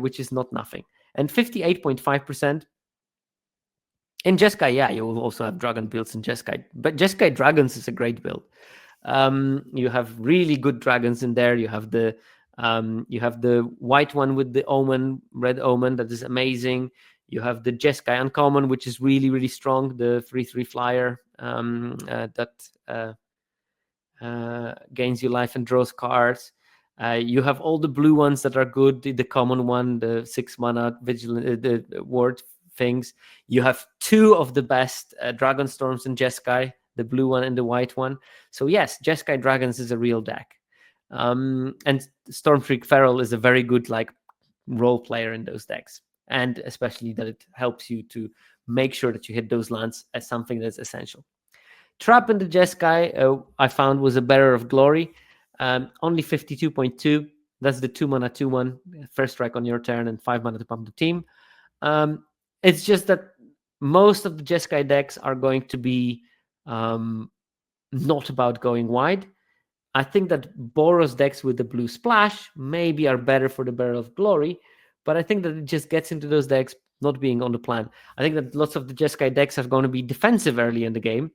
[SPEAKER 1] which is not nothing. And 58.5% In Jeskai, yeah, you will also have dragon builds in Jeskai, but Jeskai Dragons is a great build. You have really good dragons in there. You have the white one with the omen, red omen, that is amazing. You have the Jeskai uncommon, which is really, really strong. The 3/3 flyer that gains you life and draws cards. You have all the blue ones that are good. The common one, the 6 mana vigilant, the ward things. You have 2 of the best Dragonstorms in Jeskai, the blue one and the white one. So yes, Jeskai Dragons is a real deck. And Stormfreak Feral is a very good like role player in those decks, and especially that it helps you to make sure that you hit those lands as something that's essential. Trap in the Jeskai, I found, was a Bearer of Glory. Only 52.2. That's the 2 mana 2/1. First strike on your turn and 5 mana to pump the team. It's just that most of the Jeskai decks are going to be not about going wide. I think that Boros decks with the blue splash maybe are better for the Bearer of Glory, but I think that it just gets into those decks not being on the plan. I think that lots of the Jeskai decks are going to be defensive early in the game.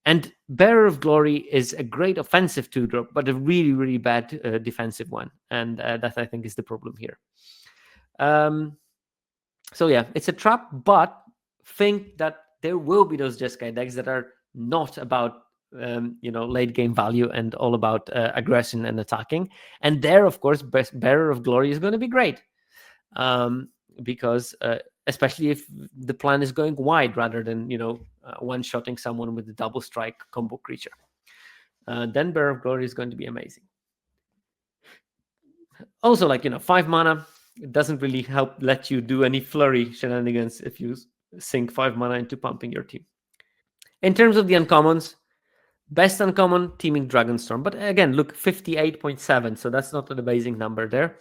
[SPEAKER 1] And Bearer of Glory is a great offensive 2-drop, but a really, really bad defensive one. And that, I think, is the problem here. So yeah, it's a trap, but think that there will be those Jeskai decks that are not about late game value and all about aggression and attacking. And there, of course, Bearer of Glory is going to be great. Because especially if the plan is going wide rather than one-shotting someone with a double strike combo creature, then Bearer of Glory is going to be amazing. Also, 5 mana, it doesn't really help let you do any flurry shenanigans if you sink 5 mana into pumping your team. In terms of the uncommons, best uncommon, Teeming Dragonstorm, but again, look, 58.7, so that's not an amazing number there.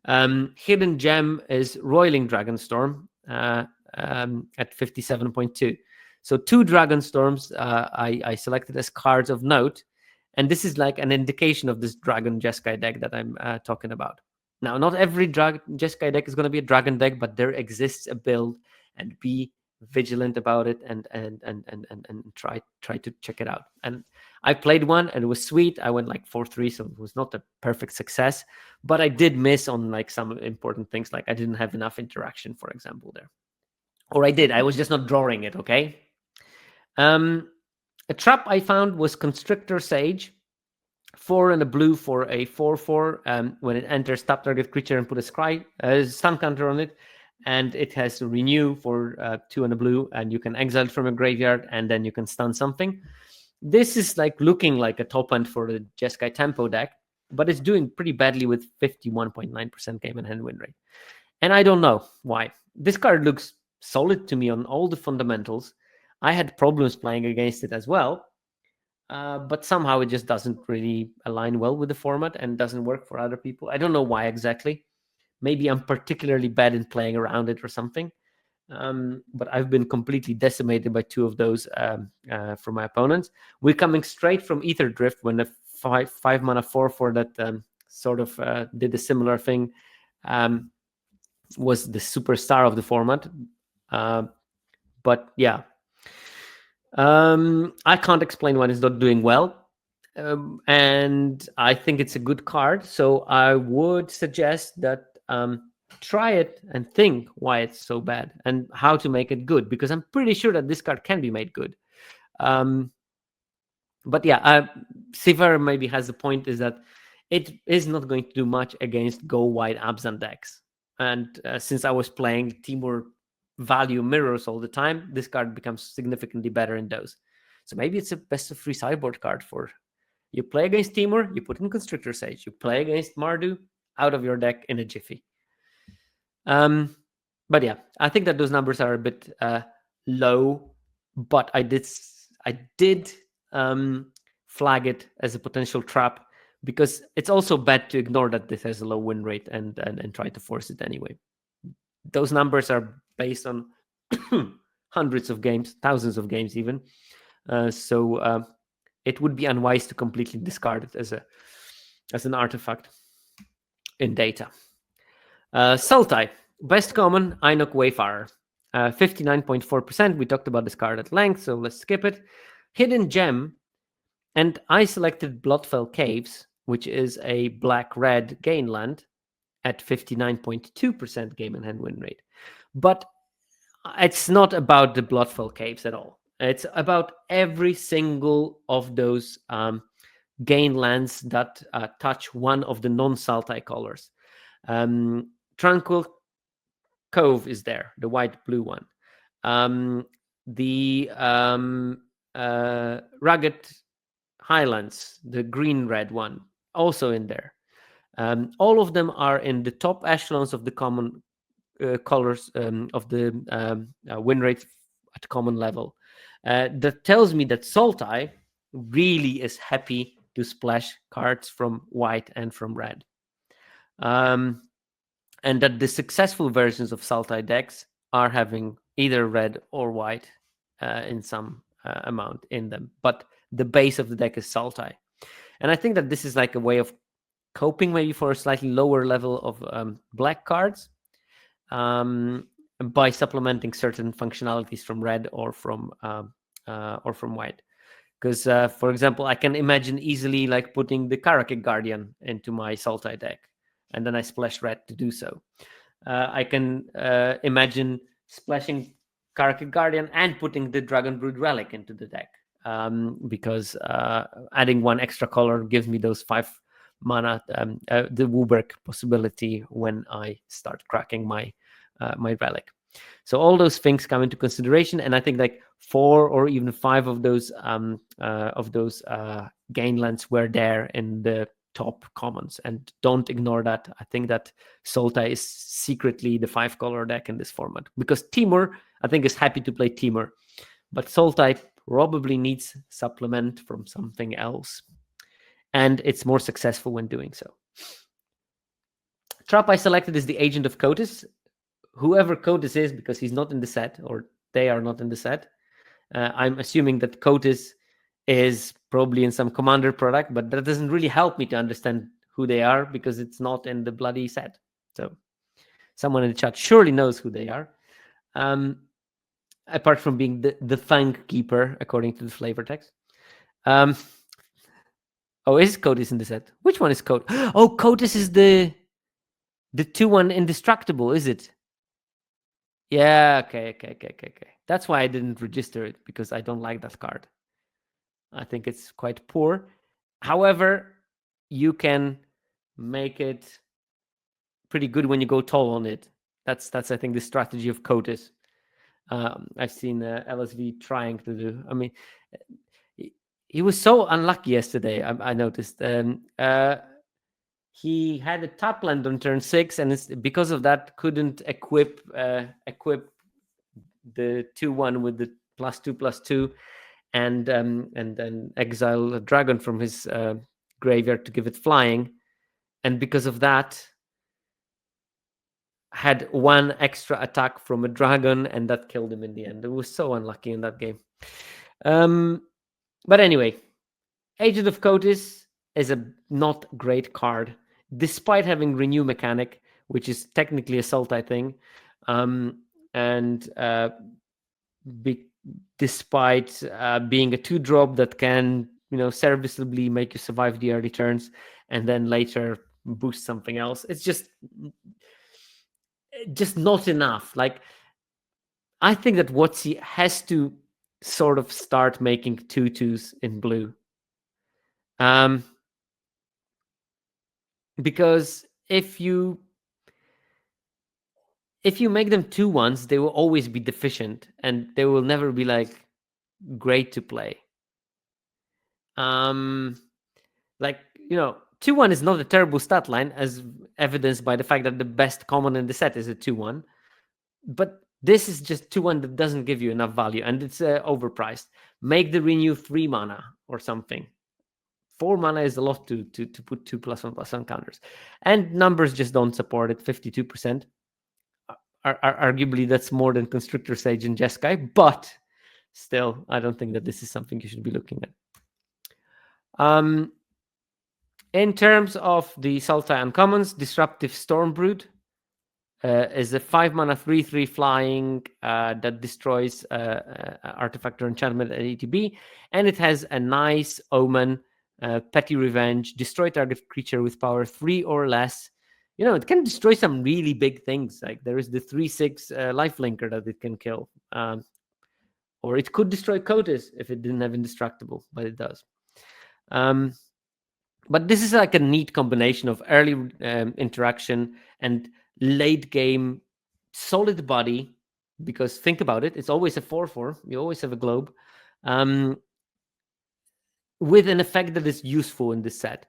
[SPEAKER 1] Hidden gem is Roiling Dragonstorm at 57.2. So 2 Dragonstorms I selected as cards of note, and this is like an indication of this Dragon Jeskai deck that I'm talking about. Now, not every Jeskai deck is going to be a dragon deck, but there exists a build, and be vigilant about it and try to check it out. And I played one and it was sweet. I went like 4-3, so it was not a perfect success, but I did miss on like some important things, like I didn't have enough interaction, for example, there. Or I was just not drawing it, okay? A trap I found was Constrictor Sage. 4 and a blue for a 4/4. When it enters, tap target creature and put a stun counter on it. And it has to renew for 2 and a blue, and you can exile it from a graveyard, and then you can stun something. This is like looking like a top end for the Jeskai Tempo deck, but it's doing pretty badly with 51.9% game and hand win rate. And I don't know why. This card looks solid to me on all the fundamentals. I had problems playing against it as well, but somehow it just doesn't really align well with the format and doesn't work for other people. I don't know why exactly. Maybe I'm particularly bad in playing around it or something. But I've been completely decimated by 2 of those from my opponents. We're coming straight from Ether Drift, when the 5 mana 4/4 that sort of did a similar thing was the superstar of the format. But yeah, I can't explain why it's not doing well. And I think it's a good card. So I would suggest that try it and think why it's so bad and how to make it good, because I'm pretty sure that this card can be made good. But yeah, Sivar maybe has the point, is that it is not going to do much against go wide Abzan decks. And since I was playing Timur value mirrors all the time, this card becomes significantly better in those. So maybe it's a best of 3 sideboard card for you play against Timur, you put in Constrictor Sage. You play against Mardu, out of your deck in a jiffy. But yeah, I think that those numbers are a bit low, but I did flag it as a potential trap, because it's also bad to ignore that this has a low win rate and try to force it anyway. Those numbers are based on hundreds of games, thousands of games even. So it would be unwise to completely discard it as an artifact in data. Sultai, best common, Ainok Wayfarer. 59.4%. We talked about this card at length, so let's skip it. Hidden Gem, and I selected Bloodfell Caves, which is a black-red gain land at 59.2% game and hand win rate. But it's not about the Bloodfell Caves at all. It's about every single of those gain lands that touch one of the non-Sultai colors. Tranquil Cove is there, the white-blue one. The Rugged Highlands, the green-red one, also in there. All of them are in the top echelons of the common colors of the win rate at common level. That tells me that Sultai really is happy to splash cards from white and from red. And that the successful versions of Sultai decks are having either red or white in some amount in them. But the base of the deck is Sultai. And I think that this is like a way of coping maybe for a slightly lower level of black cards by supplementing certain functionalities from red or from white. Because, for example, I can imagine easily like putting the Karakig Guardian into my Sultai deck, and then I splash red to do so. I can imagine splashing Karakig Guardian and putting the Dragonbrood Relic into the deck, because adding one extra color gives me those 5 mana, the Wooburg possibility when I start cracking my my relic. So all those things come into consideration, and I think like 4 or even 5 of those gain lands were there in the top commons, and don't ignore that. I think that Sultai is secretly the 5-color deck in this format, because Timur, I think, is happy to play Timur, but Sultai probably needs supplement from something else, and it's more successful when doing so. Trap I selected is the Agent of Kotis. Whoever Kotis is, because he's not in the set, or they are not in the set. I'm assuming that Kotis is probably in some commander product, but that doesn't really help me to understand who they are because it's not in the bloody set. So someone in the chat surely knows who they are. Apart from being the Fang Keeper, according to the flavor text. Oh, is Kotis in the set? Which one is Kotis? Oh, Kotis is the 2-1 indestructible, is it? Yeah, okay. That's why I didn't register it, because I don't like that card. I think it's quite poor. However, you can make it pretty good when you go tall on it. That's I think the strategy of Kotis. I've seen LSV trying to do. I mean, he was so unlucky yesterday. I noticed. He had a tap land on turn 6, and because of that, couldn't equip the 2-1 with the +2/+2, and then exile a dragon from his graveyard to give it flying, and because of that, had 1 extra attack from a dragon, and that killed him in the end. It was so unlucky in that game. But anyway, Agent of Kotis is a not great card, despite having Renew mechanic, which is technically a Sultai thing, despite being a 2-drop that can, serviceably make you survive the early turns and then later boost something else. It's just not enough. Like, I think that WotC has to sort of start making 2/2s in blue. Because if you make them 2/1s, they will always be deficient, and they will never be like great to play. Like, 2/1 is not a terrible stat line, as evidenced by the fact that the best common in the set is a 2/1. But this is just 2/1 that doesn't give you enough value, and it's overpriced. Make the Renew 3 mana or something. 4 mana is a lot to put 2+1/+1 counters, and numbers just don't support it. 52%. Arguably, that's more than Constrictor Sage and Jeskai, but still, I don't think that this is something you should be looking at. In terms of the Sultai uncommons, Disruptive Stormbrood is a 5-mana 3/3 flying that destroys artifact or enchantment at ATB, and it has a nice omen, petty revenge, destroy target creature with power 3 or less. It can destroy some really big things. Like there is the 3/6 lifelinker that it can kill, or it could destroy Cotis if it didn't have indestructible, but it does. But this is like a neat combination of early interaction and late game solid body, because think about it, it's always a 4/4. You always have a globe, with an effect that is useful in this set.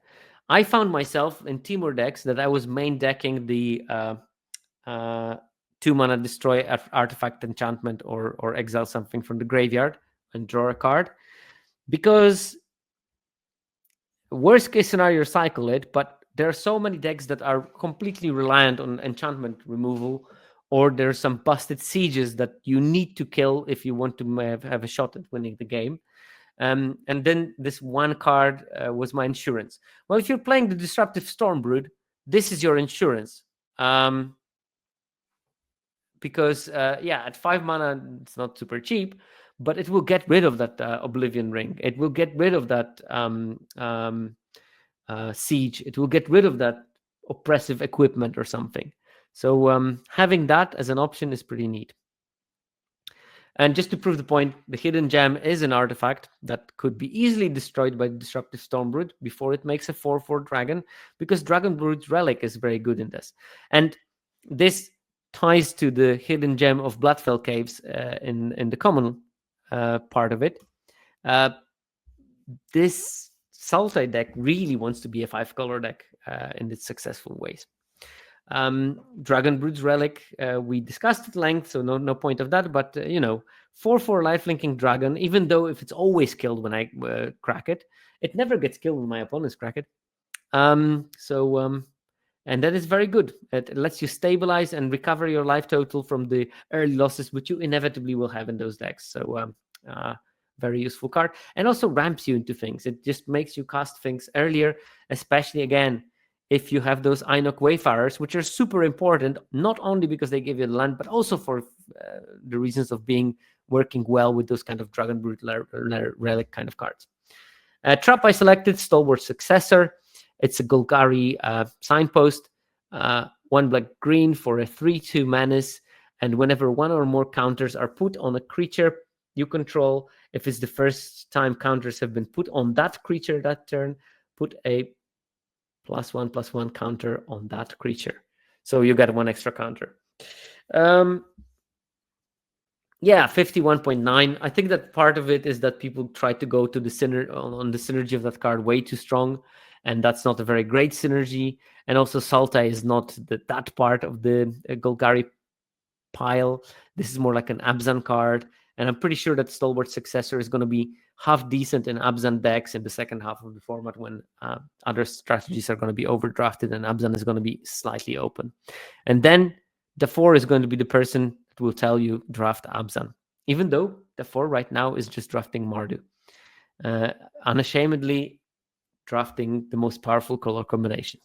[SPEAKER 1] I found myself in Timur decks that I was main decking the 2-mana destroy artifact enchantment or exile something from the graveyard and draw a card, because worst case scenario cycle it, but there are so many decks that are completely reliant on enchantment removal, or there's some busted sieges that you need to kill if you want to have a shot at winning the game. And then this one card was my insurance. Well, if you're playing the Disruptive Stormbrood, this is your insurance. Because, at 5 mana, it's not super cheap, but it will get rid of that Oblivion Ring. It will get rid of that siege. It will get rid of that oppressive equipment or something. So having that as an option is pretty neat. And just to prove the point, the Hidden Gem is an artifact that could be easily destroyed by the Disruptive Stormbrood before it makes a 4/4 dragon, because Dragonbrood's Relic is very good in this. And this ties to the Hidden Gem of Bloodfell Caves in the common part of it. This Sultai deck really wants to be a 5-color deck in its successful ways. Dragonbrood's Relic, we discussed at length, so no point of that, but 4/4 lifelinking dragon, even though if it's always killed when I crack it, it never gets killed when my opponents crack it. And that is very good. It lets you stabilize and recover your life total from the early losses, which you inevitably will have in those decks. So very useful card. And also ramps you into things. It just makes you cast things earlier, especially, again, if you have those Einok Wayfarers, which are super important, not only because they give you the land, but also for the reasons of working well with those kind of Dragonbrood Relic kind of cards. Trap I selected, Stalwart Successor. It's a Golgari signpost, 1 black-green for a 3/2 menace, and whenever one or more counters are put on a creature you control, if it's the first time counters have been put on that creature that turn, put a +1/+1 counter on that creature. So you get 1 extra counter. 51.9. I think that part of it is that people try to go to the synergy of that card way too strong, and that's not a very great synergy. And also Sultai is not that part of the Golgari pile. This is more like an Abzan card, and I'm pretty sure that Stalwart Successor is going to be half decent in Abzan decks in the second half of the format, when other strategies are going to be overdrafted and Abzan is going to be slightly open. And then the 4 is going to be the person that will tell you draft Abzan, even though the 4 right now is just drafting Mardu. Unashamedly drafting the most powerful color combination.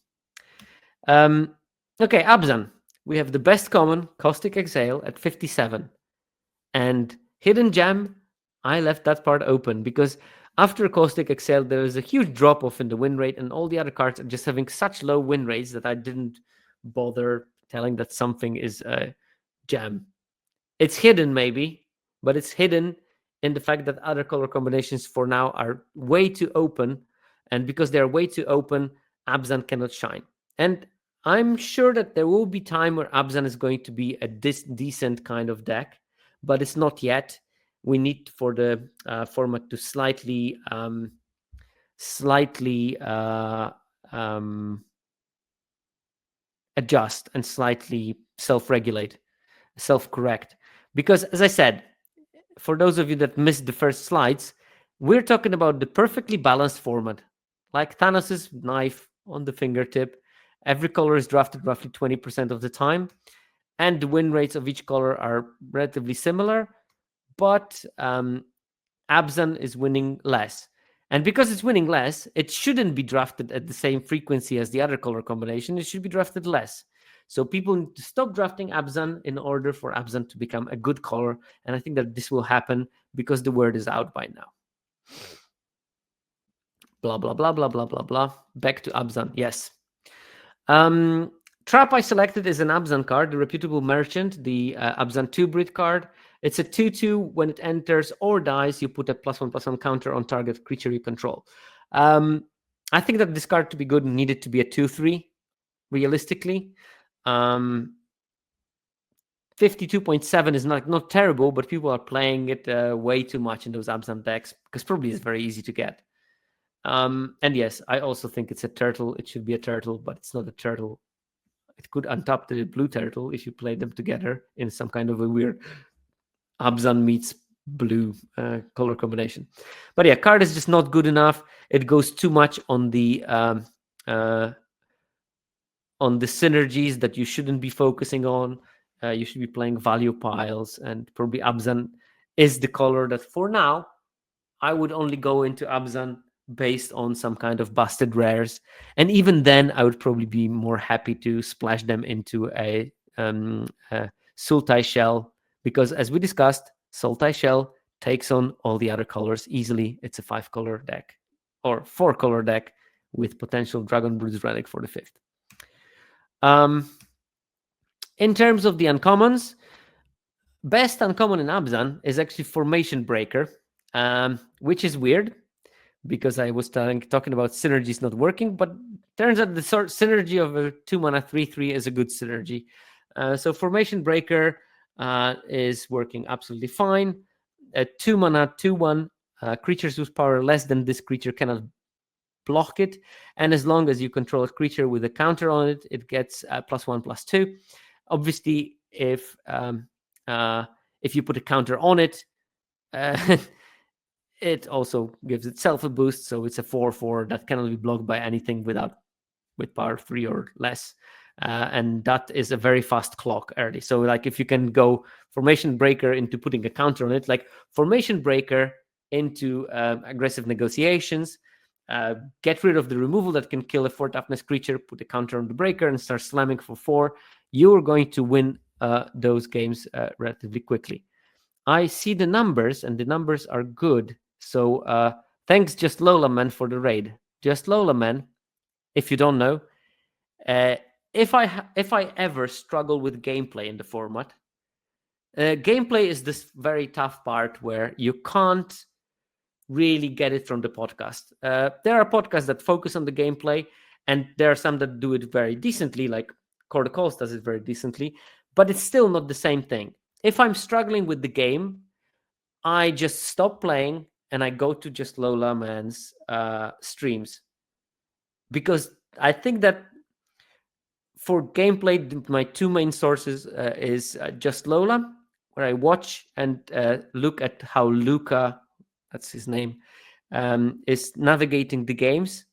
[SPEAKER 1] Okay, Abzan. We have the best common, Caustic Exile, at 57. And Hidden Gem, I left that part open because after Caustic Exile, there is a huge drop-off in the win rate, and all the other cards are just having such low win rates that I didn't bother telling that something is a gem. It's hidden, maybe, but it's hidden in the fact that other color combinations for now are way too open, and because they're way too open, Abzan cannot shine. And I'm sure that there will be time where Abzan is going to be a decent kind of deck, but it's not yet. We need for the format to slightly adjust and slightly self-regulate, self-correct. Because, as I said, for those of you that missed the first slides, we're talking about the perfectly balanced format, like Thanos' knife on the fingertip. Every color is drafted roughly 20% of the time, and the win rates of each color are relatively similar, but Abzan is winning less. And because it's winning less, it shouldn't be drafted at the same frequency as the other color combination. It should be drafted less. So people need to stop drafting Abzan in order for Abzan to become a good color. And I think that this will happen because the word is out by now. Blah, blah, blah, blah, blah, blah, blah. Back to Abzan. Yes. Trap I selected is an Abzan card, the Reputable Merchant, the Abzan 2-Brit card. It's a 2/2. When it enters or dies, you put a +1/+1 counter on target creature you control. I think that this card to be good needed to be a 2/3, realistically. 52.7 is not terrible, but people are playing it way too much in those Abzan decks because probably it's very easy to get. And yes, I also think it's a turtle. It should be a turtle, but it's not a turtle. It could untap the blue turtle if you play them together in some kind of a weird Abzan meets blue color combination. But yeah, card is just not good enough. It goes too much on the synergies that you shouldn't be focusing on. You should be playing value piles, and probably Abzan is the color that for now I would only go into Abzan based on some kind of busted rares. And even then, I would probably be more happy to splash them into a Sultai Shell, because as we discussed, Sultai Shell takes on all the other colors easily. It's a 5-color deck or 4-color deck with potential Dragonbrood's Relic for the 5th. In terms of the uncommons, best uncommon in Abzan is actually Formation Breaker, which is weird because I was talking about synergies not working, but turns out the synergy of a 2-mana 3/3 is a good synergy. So Formation Breaker is working absolutely fine. A 2-mana 2/1 creatures whose power less than this creature cannot block it, and as long as you control a creature with a counter on it, it gets +1/+2. Obviously, if you put a counter on it, it also gives itself a boost, so it's a 4/4 that cannot be blocked by anything with power 3 or less, and that is a very fast clock early. So like if you can go Formation Breaker into putting a counter on it, like Formation Breaker into Aggressive Negotiations, get rid of the removal that can kill a 4 toughness creature, put a counter on the breaker, and start slamming for 4. You're going to win those games relatively quickly. I see the numbers, and the numbers are good. So thanks, Just Lola Man, for the raid. Just Lola Man, if you don't know, if I ever struggle with gameplay in the format, gameplay is this very tough part where you can't really get it from the podcast. There are podcasts that focus on the gameplay, and there are some that do it very decently, like Core the Calls does it very decently, but it's still not the same thing. If I'm struggling with the game, I just stop playing and I go to Just Lola Man's streams, because I think that for gameplay, my two main sources is Just Lola, where I watch and look at how Luca, that's his name, is navigating the games.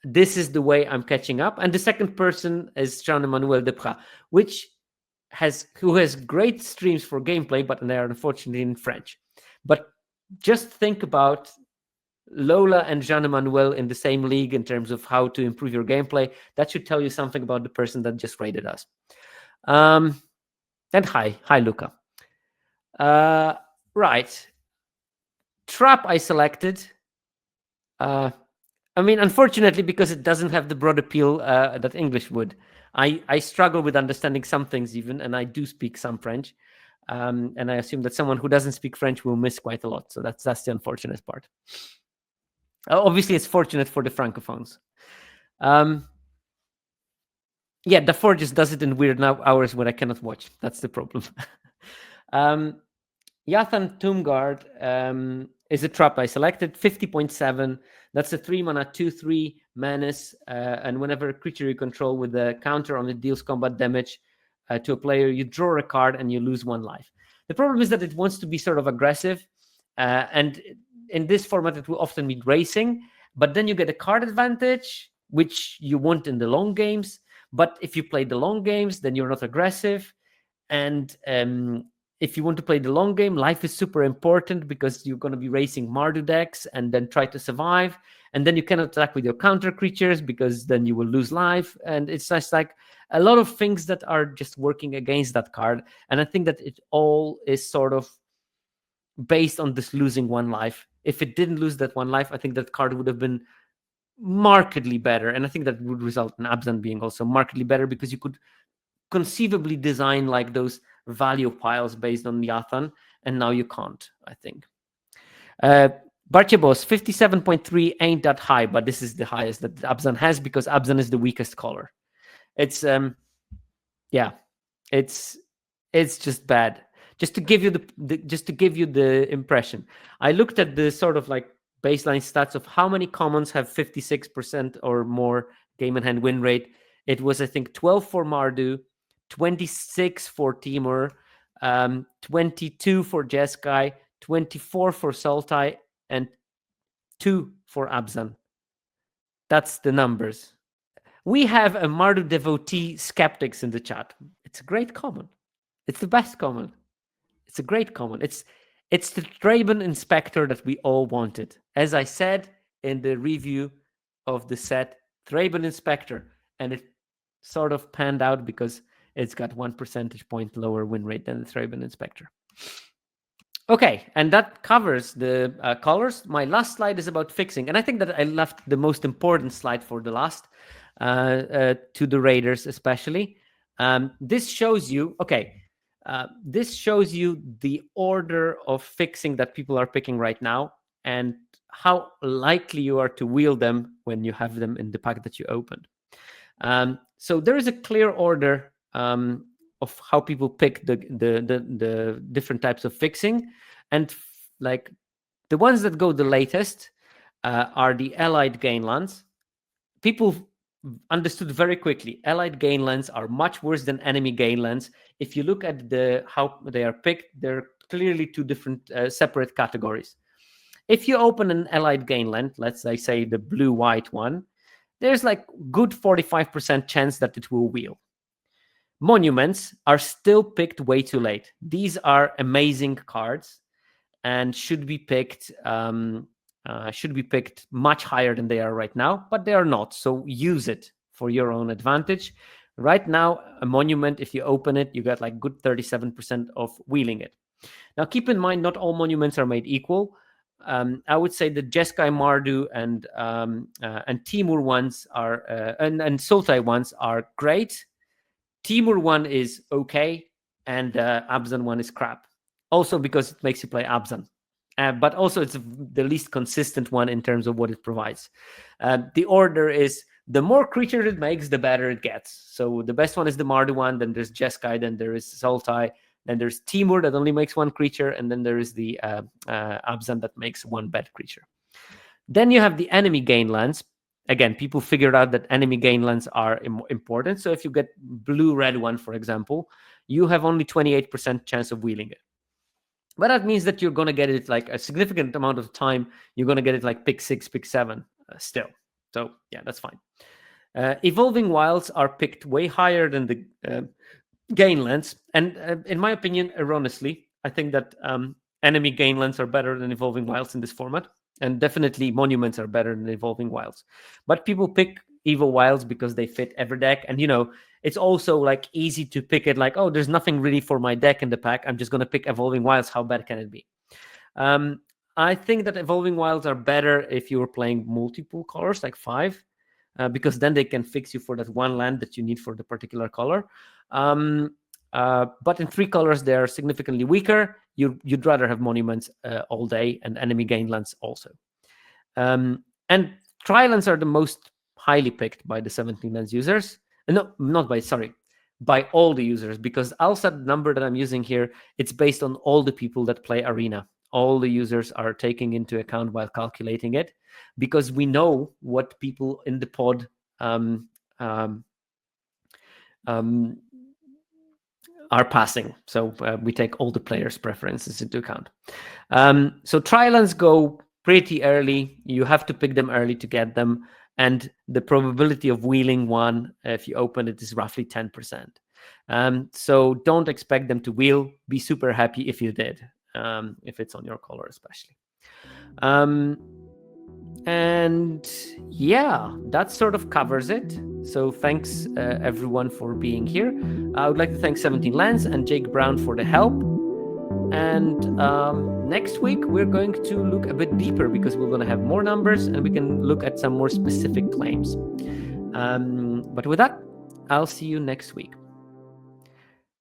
[SPEAKER 1] This is the way I'm catching up. And the second person is Jean-Emmanuel Deprat, who has great streams for gameplay, but they are unfortunately in French. But just think about Lola and Jean-Emmanuel in the same league in terms of how to improve your gameplay. That should tell you something about the person that just raided us. And hi, Luca. Right. Trap I selected. Unfortunately, because it doesn't have the broad appeal that English would. I struggle with understanding some things even, and I do speak some French. And I assume that someone who doesn't speak French will miss quite a lot. So that's the unfortunate part. Obviously, it's fortunate for the Francophones. Yeah, the Forge just does it in weird hours when I cannot watch. That's the problem. Yathan Tombguard is a trap I selected, 50.7. That's a 3-mana 2/3 menace, and whenever a creature you control with a counter on it deals combat damage to a player, you draw a card and you lose 1 life. The problem is that it wants to be sort of aggressive, and in this format it will often mean racing, but then you get a card advantage, which you want in the long games. But if you play the long games, then you're not aggressive, and if you want to play the long game, life is super important because you're going to be racing Mardu decks and then try to survive. And then you cannot attack with your counter creatures because then you will lose life. And it's just like a lot of things that are just working against that card. And I think that it all is sort of based on this losing one life. If it didn't lose that one life, I think that card would have been markedly better. And I think that would result in Abzan being also markedly better because you could conceivably design like those value piles based on Yathan, and now you can't, I think. Barchebos, 57.3 ain't that high, but this is the highest that Abzan has because Abzan is the weakest color. It's yeah, it's just bad. Just to give you the impression, I looked at the sort of like baseline stats of how many commons have 56% or more game in hand win rate. It was, I think, 12 for Mardu, 26 for Timur, 22 for Jeskai, 24 for Sultai, and 2 for Abzan. That's the numbers. We have a Mardu devotee skeptics in the chat. It's a great common. It's the best common. It's a great common. It's the Draven Inspector that we all wanted. As I said in the review of the set, Draven Inspector, and it sort of panned out because it's got 1 percentage point lower win rate than the Draven Inspector. Okay, and that covers the colors. My last slide is about fixing, and I think that I left the most important slide for the last, to the Raiders especially. This shows you, this shows you the order of fixing that people are picking right now and how likely you are to wield them when you have them in the pack that you opened. So there is a clear order of how people pick the different types of fixing, and like the ones that go the latest are the allied gain lands. People understood very quickly allied gain lands are much worse than enemy gain lands. If you look at how they are picked, they're clearly two different separate categories. If you open an allied gain land, let's say the blue-white one, there's like good 45% chance that it will wheel. Monuments are still picked way too late. These are amazing cards and should be picked much higher than they are right now, but they are not. So use it for your own advantage. Right now, a monument, if you open it, you get like good 37% of wheeling it. Now, keep in mind, not all monuments are made equal. I would say the Jeskai Mardu and Timur ones are and Sultai ones are great. Timur one is okay, and Abzan one is crap. Also because it makes you play Abzan. But also it's the least consistent one in terms of what it provides. The order is the more creatures it makes, the better it gets. So the best one is the Mardu one, then there's Jeskai, then there is Sultai, then there's Timur that only makes one creature, and then there is the Abzan that makes one bad creature. Then you have the enemy gain lands. Again, people figured out that enemy gain lands are important. So if you get blue-red one, for example, you have only 28% chance of wheeling it. But that means that you're going to get it like a significant amount of time. You're going to get it like pick 6, pick 7 still. So yeah, that's fine. Evolving Wilds are picked way higher than the gain lands. And in my opinion, erroneously, I think that enemy gain lands are better than Evolving Wilds in this format. And definitely monuments are better than Evolving Wilds. But people pick Evo Wilds because they fit every deck. And, it's also like easy to pick it like, oh, there's nothing really for my deck in the pack. I'm just going to pick Evolving Wilds. How bad can it be? I think that Evolving Wilds are better if you were playing multiple colors, like 5, because then they can fix you for that one land that you need for the particular color. But in 3 colors, they are significantly weaker. You'd rather have monuments all day, and enemy gain lands also. And tri-lands are the most highly picked by the 17Lands users. No, not by all the users, because Alsat number that I'm using here, it's based on all the people that play Arena. All the users are taking into account while calculating it, because we know what people in the pod are passing. So we take all the players' preferences into account. So tri-lands go pretty early. You have to pick them early to get them. And the probability of wheeling one, if you open it, is roughly 10%. So don't expect them to wheel. Be super happy if you did, if it's on your color especially. And yeah, that sort of covers it. So thanks everyone for being here. I would like to thank 17Lands and Jake Brown for the help. And next week we're going to look a bit deeper because we're going to have more numbers and we can look at some more specific claims. But with that, I'll see you next week.